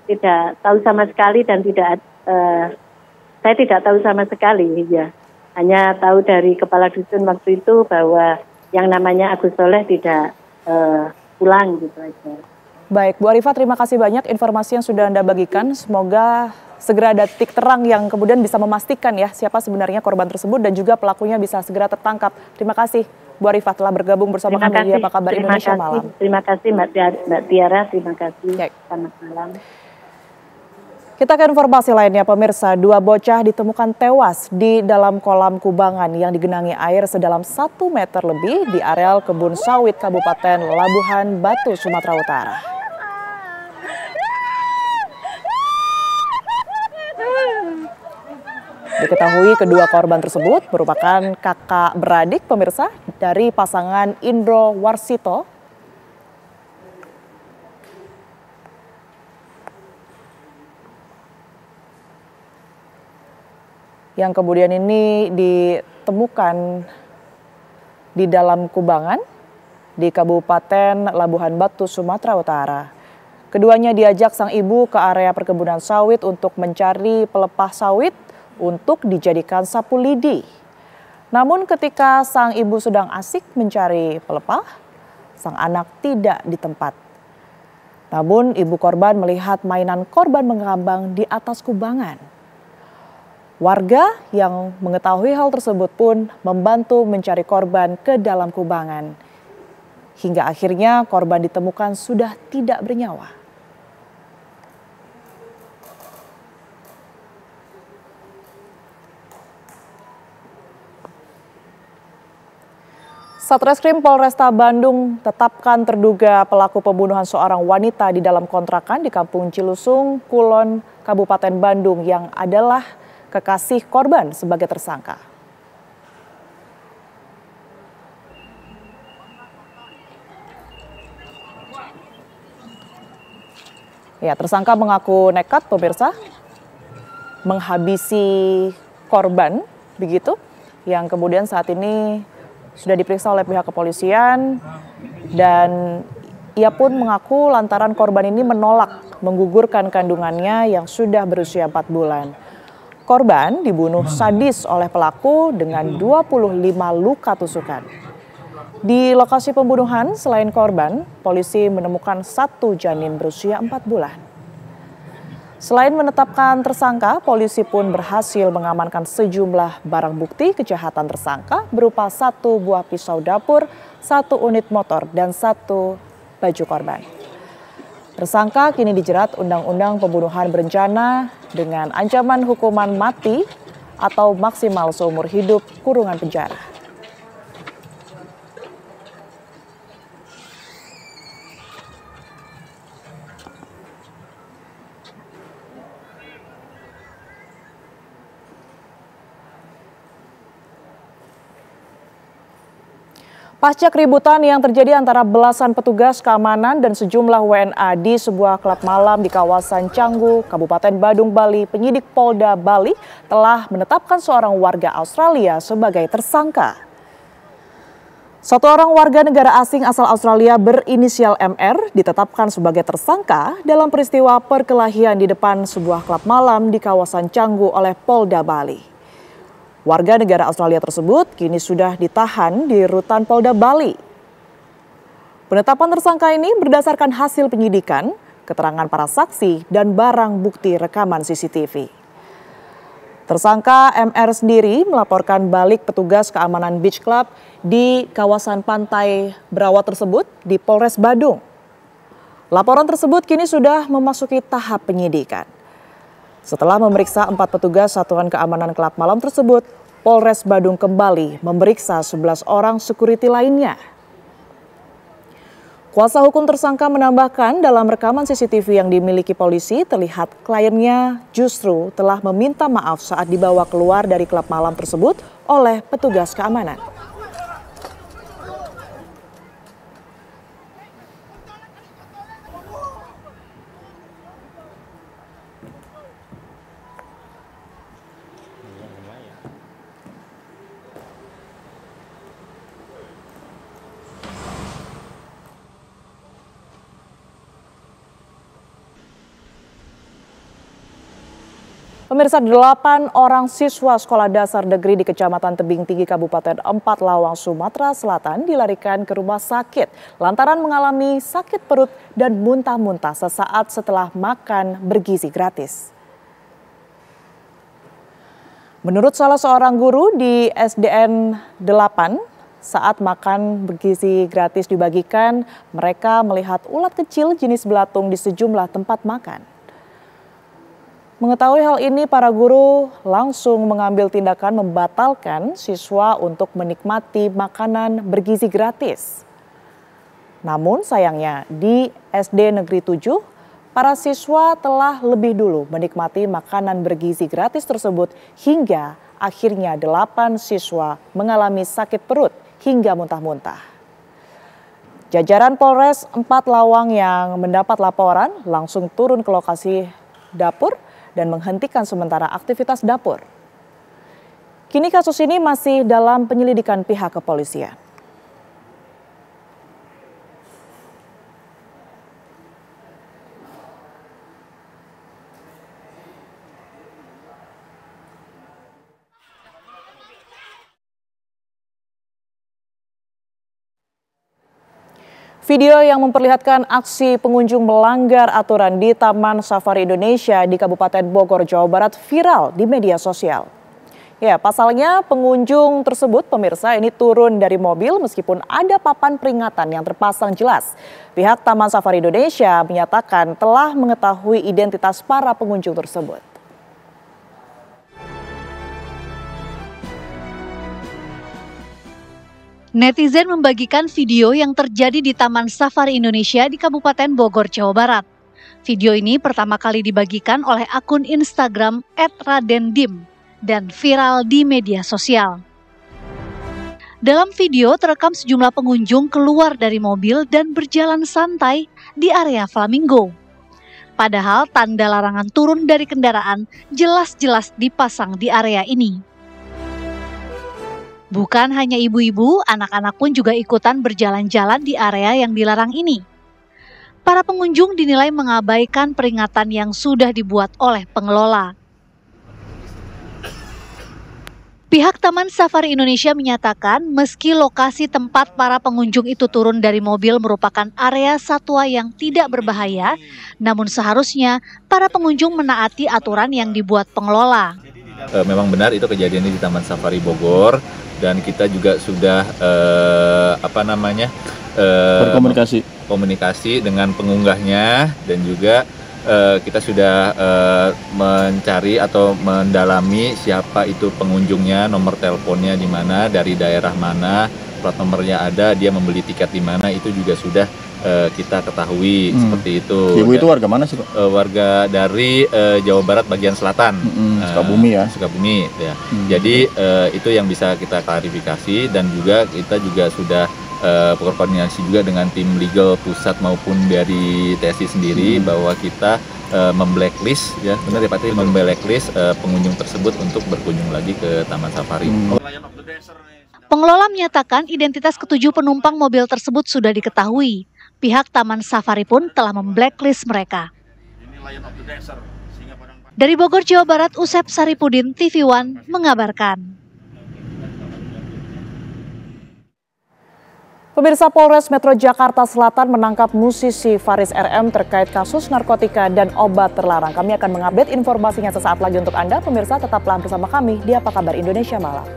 H: tidak tahu sama sekali dan saya tidak tahu sama sekali ya. Hanya tahu dari kepala dusun waktu itu bahwa yang namanya Agus Soleh tidak pulang gitu aja.
D: Baik, Bu Arifah, terima kasih banyak informasi yang sudah Anda bagikan. Semoga segera ada titik terang yang kemudian bisa memastikan ya siapa sebenarnya korban tersebut dan juga pelakunya bisa segera tertangkap. Terima kasih Bu Arifah telah bergabung bersama kami di Apa Kabar Indonesia Malam.
H: Terima kasih Mbak Tiara, terima kasih. Selamat malam.
D: Kita ke informasi lainnya pemirsa, 2 bocah ditemukan tewas di dalam kolam kubangan yang digenangi air sedalam 1 meter lebih di areal kebun sawit Kabupaten Labuhan Batu, Sumatera Utara. Diketahui kedua korban tersebut merupakan kakak beradik pemirsa dari pasangan Indro Warsito yang kemudian ini ditemukan di dalam kubangan di Kabupaten Labuhan Batu, Sumatera Utara. Keduanya diajak sang ibu ke area perkebunan sawit untuk mencari pelepah sawit untuk dijadikan sapu lidi. Namun ketika sang ibu sedang asik mencari pelepah, sang anak tidak di tempat. Namun ibu korban melihat mainan korban mengambang di atas kubangan. Warga yang mengetahui hal tersebut pun membantu mencari korban ke dalam kubangan. Hingga akhirnya korban ditemukan sudah tidak bernyawa. Satreskrim Polresta Bandung tetapkan terduga pelaku pembunuhan seorang wanita di dalam kontrakan di Kampung Cilusung, Kulon, Kabupaten Bandung yang adalah kekasih korban sebagai tersangka. Ya, tersangka mengaku nekat, pemirsa, menghabisi korban, begitu, yang kemudian saat ini sudah diperiksa oleh pihak kepolisian, dan ia pun mengaku lantaran korban ini menolak menggugurkan kandungannya yang sudah berusia 4 bulan. Korban dibunuh sadis oleh pelaku dengan 25 luka tusukan. Di lokasi pembunuhan, selain korban, polisi menemukan 1 janin berusia 4 bulan. Selain menetapkan tersangka, polisi pun berhasil mengamankan sejumlah barang bukti kejahatan tersangka berupa 1 buah pisau dapur, 1 unit motor, dan 1 baju korban. Tersangka kini dijerat Undang-Undang Pembunuhan Berencana dengan ancaman hukuman mati atau maksimal seumur hidup kurungan penjara. Pasca keributan yang terjadi antara belasan petugas keamanan dan sejumlah WNA di sebuah klub malam di kawasan Canggu, Kabupaten Badung, Bali, penyidik Polda Bali telah menetapkan seorang warga Australia sebagai tersangka. 1 orang warga negara asing asal Australia berinisial MR ditetapkan sebagai tersangka dalam peristiwa perkelahian di depan sebuah klub malam di kawasan Canggu oleh Polda Bali. Warga negara Australia tersebut kini sudah ditahan di rutan Polda Bali. Penetapan tersangka ini berdasarkan hasil penyidikan, keterangan para saksi, dan barang bukti rekaman CCTV. Tersangka MR sendiri melaporkan balik petugas keamanan Beach Club di kawasan Pantai Berawat tersebut di Polres Badung. Laporan tersebut kini sudah memasuki tahap penyidikan. Setelah memeriksa 4 petugas Satuan Keamanan Klub Malam tersebut, Polres Badung kembali memeriksa 11 orang security lainnya. Kuasa hukum tersangka menambahkan dalam rekaman CCTV yang dimiliki polisi terlihat kliennya justru telah meminta maaf saat dibawa keluar dari klub malam tersebut oleh petugas keamanan. Pemirsa, 8 orang siswa sekolah dasar negeri di Kecamatan Tebing Tinggi, Kabupaten Empat Lawang, Sumatera Selatan dilarikan ke rumah sakit lantaran mengalami sakit perut dan muntah-muntah sesaat setelah makan bergizi gratis. Menurut salah seorang guru di SDN 8, saat makan bergizi gratis dibagikan, mereka melihat ulat kecil jenis belatung di sejumlah tempat makan. Mengetahui hal ini, para guru langsung mengambil tindakan membatalkan siswa untuk menikmati makanan bergizi gratis. Namun sayangnya di SD Negeri 7, para siswa telah lebih dulu menikmati makanan bergizi gratis tersebut hingga akhirnya 8 siswa mengalami sakit perut hingga muntah-muntah. Jajaran Polres Empat Lawang yang mendapat laporan langsung turun ke lokasi dapur dan menghentikan sementara aktivitas dapur. Kini kasus ini masih dalam penyelidikan pihak kepolisian. Video yang memperlihatkan aksi pengunjung melanggar aturan di Taman Safari Indonesia di Kabupaten Bogor, Jawa Barat viral di media sosial. Ya, pasalnya pengunjung tersebut, pemirsa, ini turun dari mobil meskipun ada papan peringatan yang terpasang jelas. Pihak Taman Safari Indonesia menyatakan telah mengetahui identitas para pengunjung tersebut.
K: Netizen membagikan video yang terjadi di Taman Safari Indonesia di Kabupaten Bogor, Jawa Barat. Video ini pertama kali dibagikan oleh akun Instagram @radendim dan viral di media sosial. Dalam video terekam sejumlah pengunjung keluar dari mobil dan berjalan santai di area Flamingo. Padahal tanda larangan turun dari kendaraan jelas-jelas dipasang di area ini. Bukan hanya ibu-ibu, anak-anak pun juga ikutan berjalan-jalan di area yang dilarang ini. Para pengunjung dinilai mengabaikan peringatan yang sudah dibuat oleh pengelola. Pihak Taman Safari Indonesia menyatakan meski lokasi tempat para pengunjung itu turun dari mobil merupakan area satwa yang tidak berbahaya, namun seharusnya para pengunjung menaati aturan yang dibuat pengelola.
G: Memang benar itu kejadiannya di Taman Safari Bogor. Dan kita juga sudah berkomunikasi dengan pengunggahnya, dan juga kita sudah mencari atau mendalami siapa itu pengunjungnya, nomor teleponnya di mana, dari daerah mana, plat nomornya ada, dia membeli tiket di mana, itu juga sudah kita ketahui seperti itu.
I: Ibu itu warga mana sih, Pak?
G: Warga dari Jawa Barat bagian selatan,
I: Sukabumi ya.
G: Sukabumi ya. Jadi itu yang bisa kita klarifikasi, dan juga kita juga sudah berkoordinasi juga dengan tim legal pusat maupun dari TSI sendiri bahwa kita memblacklist, ya benar ya Pak, memblacklist pengunjung tersebut untuk berkunjung lagi ke Taman Safari.
K: Pengelola menyatakan identitas ketujuh penumpang mobil tersebut sudah diketahui. Pihak Taman Safari pun telah memblacklist mereka. Dari Bogor, Jawa Barat, Usep Saripudin, TV One mengabarkan.
D: Pemirsa, Polres Metro Jakarta Selatan menangkap musisi Faris RM terkait kasus narkotika dan obat terlarang. Kami akan mengupdate informasinya sesaat lagi untuk Anda. Pemirsa, tetaplah bersama kami di Apa Kabar Indonesia Malam.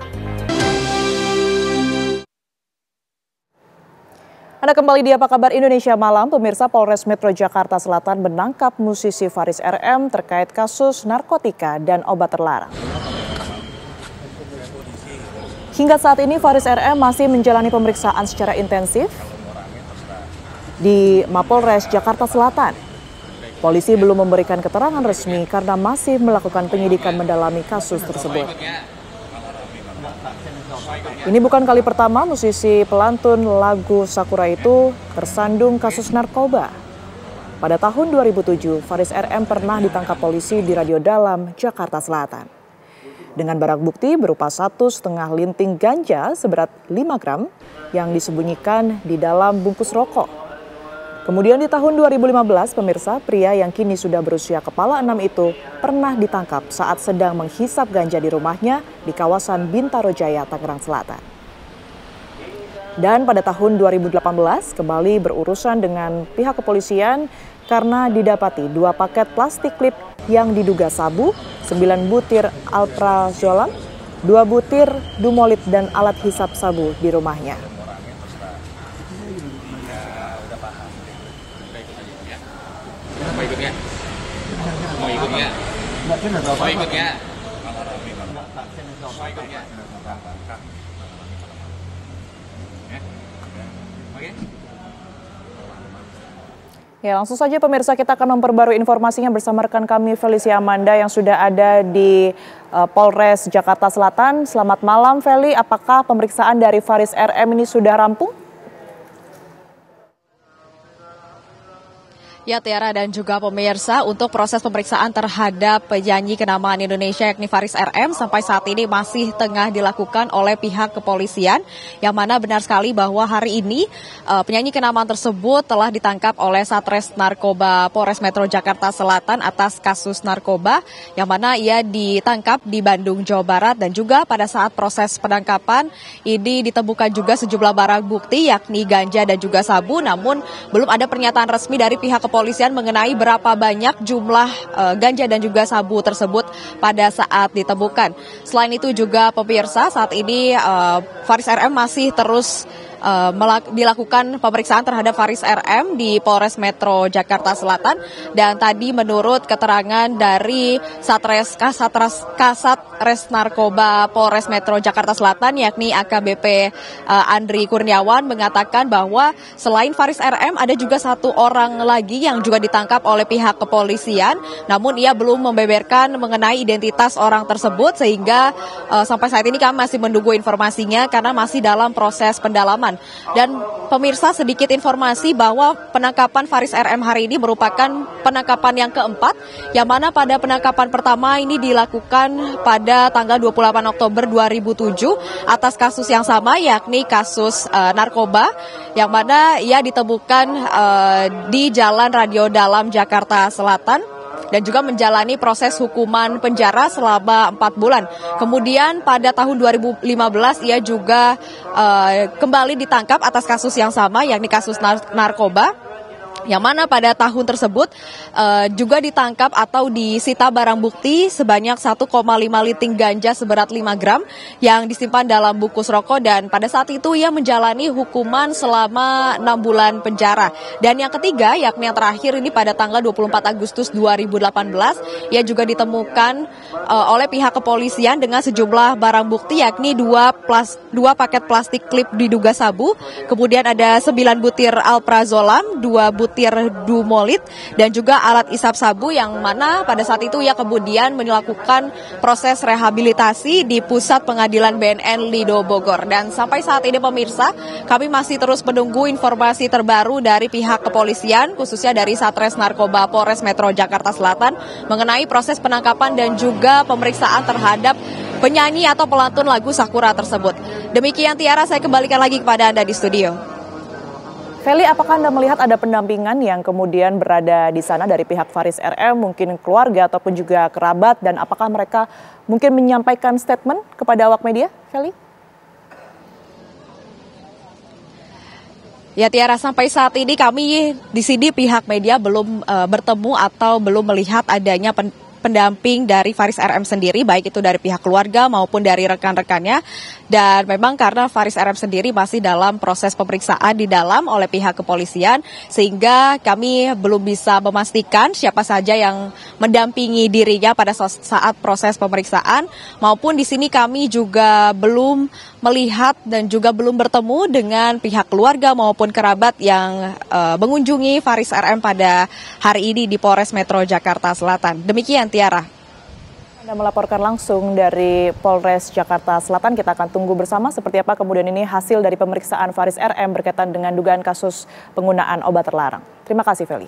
D: Anda kembali di Apa Kabar Indonesia Malam. Pemirsa, Polres Metro Jakarta Selatan menangkap musisi Faris RM terkait kasus narkotika dan obat terlarang. Hingga saat ini Faris RM masih menjalani pemeriksaan secara intensif di Mapolres Jakarta Selatan. Polisi belum memberikan keterangan resmi karena masih melakukan penyidikan mendalami kasus tersebut. Ini bukan kali pertama musisi pelantun lagu Sakura itu tersandung kasus narkoba. Pada tahun 2007, Faris RM pernah ditangkap polisi di Radio Dalam, Jakarta Selatan. Dengan barang bukti berupa 1,5 linting ganja seberat 5 gram yang disembunyikan di dalam bungkus rokok. Kemudian di tahun 2015, pemirsa, pria yang kini sudah berusia kepala 6 itu pernah ditangkap saat sedang menghisap ganja di rumahnya di kawasan Bintaro Jaya, Tangerang Selatan. Dan pada tahun 2018 kembali berurusan dengan pihak kepolisian karena didapati 2 paket plastik klip yang diduga sabu, 9 butir alprazolam, 2 butir dumolit dan alat hisap sabu di rumahnya.
W: Mau ikutnya?
D: Ya, langsung saja pemirsa, kita akan memperbarui informasinya bersama rekan kami Felicia Amanda yang sudah ada di Polres Jakarta Selatan. Selamat malam Feli, apakah pemeriksaan dari Faris RM ini sudah rampung?
X: Ya Tiara dan juga pemirsa, untuk proses pemeriksaan terhadap penyanyi kenamaan Indonesia yakni Faris RM sampai saat ini masih tengah dilakukan oleh pihak kepolisian, yang mana benar sekali bahwa hari ini penyanyi kenamaan tersebut telah ditangkap oleh Satres Narkoba Polres Metro Jakarta Selatan atas kasus narkoba, yang mana ia ditangkap di Bandung, Jawa Barat, dan juga pada saat proses penangkapan ini ditemukan juga sejumlah barang bukti yakni ganja dan juga sabu, namun belum ada pernyataan resmi dari pihak kepolisian mengenai berapa banyak jumlah ganja dan juga sabu tersebut pada saat ditemukan. Selain itu juga pemirsa, saat ini Faris RM masih terus dilakukan pemeriksaan terhadap Faris RM di Polres Metro Jakarta Selatan. Dan tadi menurut keterangan dari Kasat Res Narkoba Polres Metro Jakarta Selatan yakni AKBP Andri Kurniawan mengatakan bahwa selain Faris RM ada juga satu orang lagi yang juga ditangkap oleh pihak kepolisian, namun ia belum membeberkan mengenai identitas orang tersebut sehingga sampai saat ini kami masih menunggu informasinya karena masih dalam proses pendalaman. Dan pemirsa, sedikit informasi bahwa penangkapan Faris RM hari ini merupakan penangkapan yang keempat, yang mana pada penangkapan pertama ini dilakukan pada tanggal 28 Oktober 2007 atas kasus yang sama yakni kasus narkoba, yang mana ia ditemukan di Jalan Radio Dalam Jakarta Selatan dan juga menjalani proses hukuman penjara selama 4 bulan. Kemudian pada tahun 2015 ia juga kembali ditangkap atas kasus yang sama yakni kasus narkoba, yang mana pada tahun tersebut juga ditangkap atau disita barang bukti sebanyak 1,5 liting ganja seberat 5 gram yang disimpan dalam bungkus rokok, dan pada saat itu ia menjalani hukuman selama 6 bulan penjara. Dan yang ketiga yakni yang terakhir ini pada tanggal 24 Agustus 2018 ia juga ditemukan oleh pihak kepolisian dengan sejumlah barang bukti yakni 2 paket plastik klip diduga sabu, kemudian ada 9 butir alprazolam, 2 butir dumolit, dan juga alat isap sabu, yang mana pada saat itu ia kemudian melakukan proses rehabilitasi di Pusat Pengadilan BNN Lido Bogor. Dan sampai saat ini pemirsa, kami masih terus menunggu informasi terbaru dari pihak kepolisian, khususnya dari Satres Narkoba Polres Metro Jakarta Selatan mengenai proses penangkapan dan juga pemeriksaan terhadap penyanyi atau pelantun lagu Sakura tersebut. Demikian Tiara, saya kembalikan lagi kepada Anda di studio.
D: Feli, apakah Anda melihat ada pendampingan yang kemudian berada di sana dari pihak Faris RM, mungkin keluarga ataupun juga kerabat, dan apakah mereka mungkin menyampaikan statement kepada awak media, Feli?
X: Ya Tiara, sampai saat ini kami di sini pihak media belum bertemu atau belum melihat adanya pendamping dari Faris RM sendiri, baik itu dari pihak keluarga maupun dari rekan-rekannya. Dan memang karena Faris RM sendiri masih dalam proses pemeriksaan di dalam oleh pihak kepolisian, sehingga kami belum bisa memastikan siapa saja yang mendampingi dirinya pada saat proses pemeriksaan, maupun di sini kami juga belum melihat dan juga belum bertemu dengan pihak keluarga maupun kerabat yang mengunjungi Faris RM pada hari ini di Polres Metro Jakarta Selatan. Demikian Tiara.
D: Anda melaporkan langsung dari Polres Jakarta Selatan. Kita akan tunggu bersama seperti apa kemudian ini hasil dari pemeriksaan Faris RM berkaitan dengan dugaan kasus penggunaan obat terlarang. Terima kasih, Feli.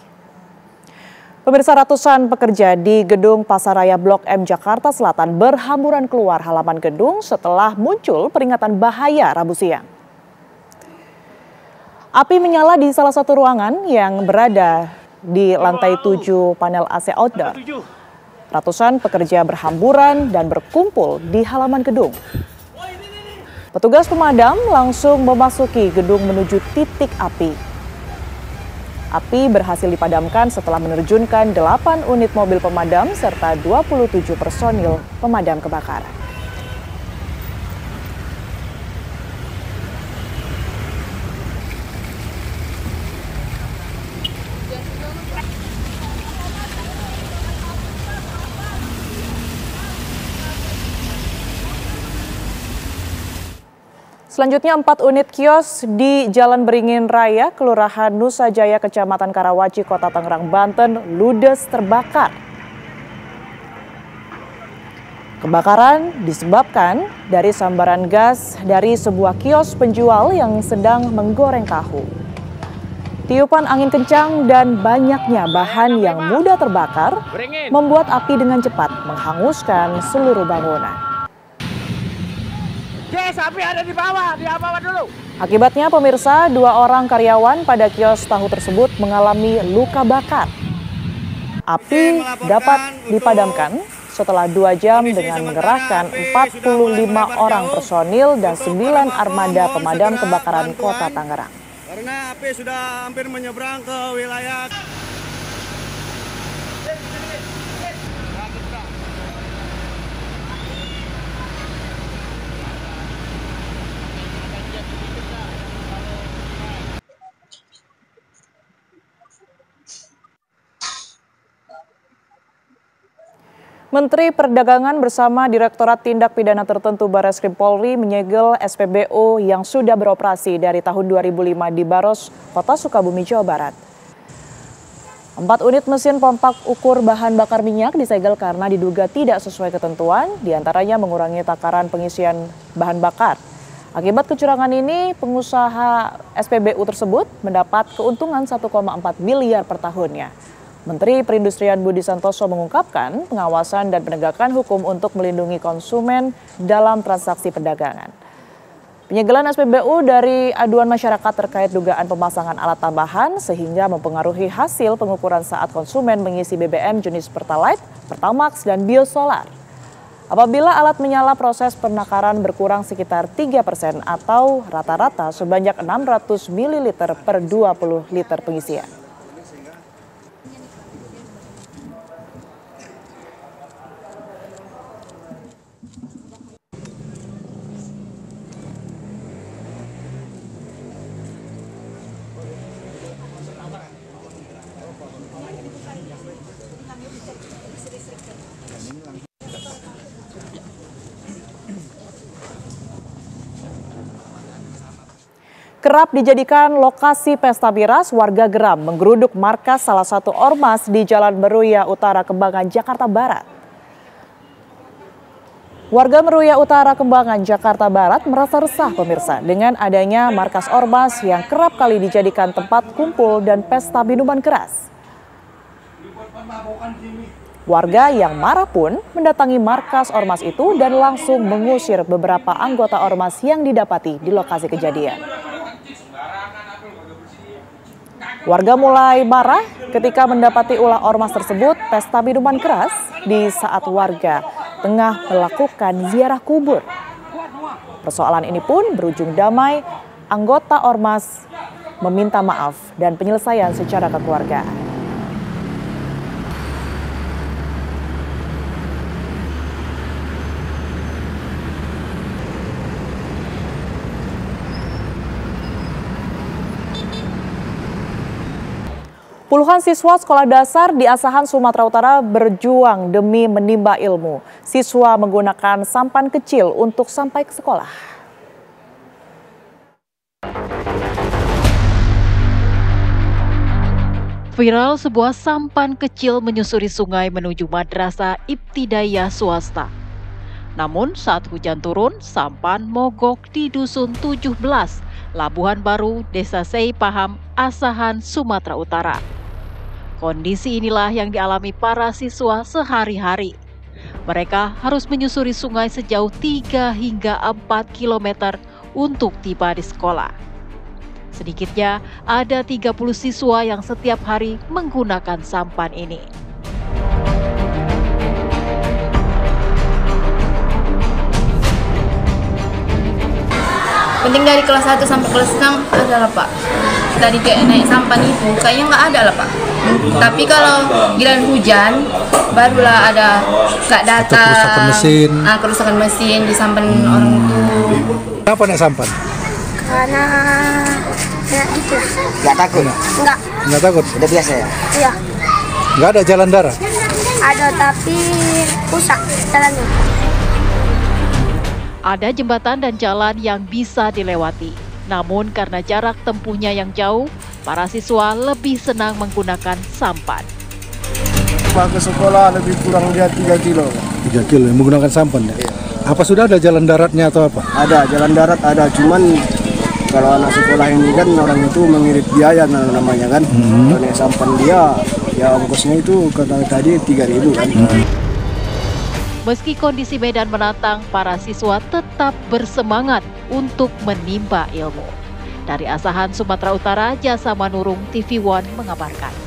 D: Pemirsa, ratusan pekerja di gedung Pasaraya Blok M Jakarta Selatan berhamburan keluar halaman gedung setelah muncul peringatan bahaya Rabu siang. Api menyala di salah satu ruangan yang berada di lantai 7 panel AC outdoor. Ratusan pekerja berhamburan dan berkumpul di halaman gedung. Petugas pemadam langsung memasuki gedung menuju titik api. Api berhasil dipadamkan setelah menerjunkan 8 unit mobil pemadam serta 27 personil pemadam kebakaran. Selanjutnya 4 unit kios di Jalan Beringin Raya, Kelurahan Nusa Jaya, Kecamatan Karawaci, Kota Tangerang, Banten, ludes terbakar. Kebakaran disebabkan dari sambaran gas dari sebuah kios penjual yang sedang menggoreng tahu. Tiupan angin kencang dan banyaknya bahan yang mudah terbakar membuat api dengan cepat menghanguskan seluruh bangunan.
F: Api ada di bawah dulu.
D: Akibatnya pemirsa, 2 orang karyawan pada kios tahu tersebut mengalami luka bakar. Api dapat dipadamkan setelah 2 jam dengan mengerahkan 45 orang personil dan 9 armada pemadam kebakaran Kota Tangerang.
F: Karena api sudah hampir menyeberang ke wilayah.
D: Menteri Perdagangan bersama Direktorat Tindak Pidana Tertentu Barreskrim Polri menyegel SPBU yang sudah beroperasi dari tahun 2005 di Baros, Kota Sukabumi, Jawa Barat. 4 unit mesin pompa ukur bahan bakar minyak disegel karena diduga tidak sesuai ketentuan, diantaranya mengurangi takaran pengisian bahan bakar. Akibat kecurangan ini, pengusaha SPBU tersebut mendapat keuntungan 1,4 miliar per tahunnya. Menteri Perindustrian Budi Santoso mengungkapkan pengawasan dan penegakan hukum untuk melindungi konsumen dalam transaksi perdagangan. Penyegelan SPBU dari aduan masyarakat terkait dugaan pemasangan alat tambahan sehingga mempengaruhi hasil pengukuran saat konsumen mengisi BBM jenis Pertalite, Pertamax, dan Biosolar. Apabila alat menyala, proses penakaran berkurang sekitar 3% atau rata-rata sebanyak 600 ml per 20 liter pengisian. Kerap dijadikan lokasi pesta miras, warga geram menggeruduk markas salah satu ormas di Jalan Meruya Utara, Kembangan, Jakarta Barat. Warga Meruya Utara, Kembangan, Jakarta Barat merasa resah pemirsa dengan adanya markas ormas yang kerap kali dijadikan tempat kumpul dan pesta minuman keras. Warga yang marah pun mendatangi markas ormas itu dan langsung mengusir beberapa anggota ormas yang didapati di lokasi kejadian. Warga mulai marah ketika mendapati ulah ormas tersebut pesta minuman keras di saat warga tengah melakukan ziarah kubur. Persoalan ini pun berujung damai, anggota ormas meminta maaf dan penyelesaian secara kekeluargaan. Puluhan siswa sekolah dasar di Asahan, Sumatera Utara berjuang demi menimba ilmu. Siswa menggunakan sampan kecil untuk sampai ke sekolah.
K: Viral sebuah sampan kecil menyusuri sungai menuju madrasah ibtidaiyah swasta. Namun saat hujan turun, sampan mogok di Dusun 17, Labuhan Baru, Desa Seipaham, Asahan, Sumatera Utara. Kondisi inilah yang dialami para siswa sehari-hari. Mereka harus menyusuri sungai sejauh 3 hingga 4 km untuk tiba di sekolah. Sedikitnya ada 30 siswa yang setiap hari menggunakan sampan ini.
J: Penting dari kelas 1 sampai kelas 6 adalah Pak. Tadi naik sampan itu kayaknya nggak ada lah Pak. Tapi kalau giliran hujan barulah ada nggak datang. Kerusakan mesin. Kerusakan mesin di sampan orang itu.
B: Kenapa naik sampan?
L: Karena ya gitu.
M: Nggak takut?
L: Enggak.
M: Nggak takut? Udah biasa ya?
L: Iya.
B: Nggak ada jalan darat?
L: Ada tapi rusak jalannya.
K: Ada jembatan dan jalan yang bisa dilewati. Namun karena jarak tempuhnya yang jauh, para siswa lebih senang menggunakan sampan.
M: Ke sekolah lebih kurang dia 3 kilo.
B: 3 kilo menggunakan sampan ya? Iya. Apa sudah ada jalan daratnya atau apa?
M: Ada, jalan darat ada, cuman kalau anak sekolah ini kan orang itu mengirit biaya namanya kan. Kalau naik sampan dia, ya ongkosnya itu kata tadi 3.000 kan.
K: Meski kondisi medan menantang, para siswa tetap bersemangat untuk menimba ilmu. Dari Asahan, Sumatera Utara, Jasa Manurung, TV One mengabarkan.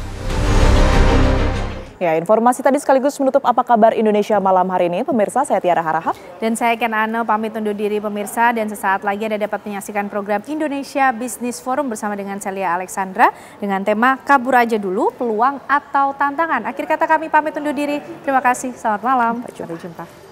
D: Ya, informasi tadi sekaligus menutup Apa Kabar Indonesia malam hari ini. Pemirsa, saya Tiara Harahap.
C: Dan saya Ken Ano, pamit undur diri pemirsa. Dan sesaat lagi Anda dapat menyaksikan program Indonesia Business Forum bersama dengan Celia Alexandra. Dengan tema Kabur Aja Dulu, Peluang atau Tantangan. Akhir kata kami pamit undur diri. Terima kasih, selamat malam.
D: Sampai jumpa.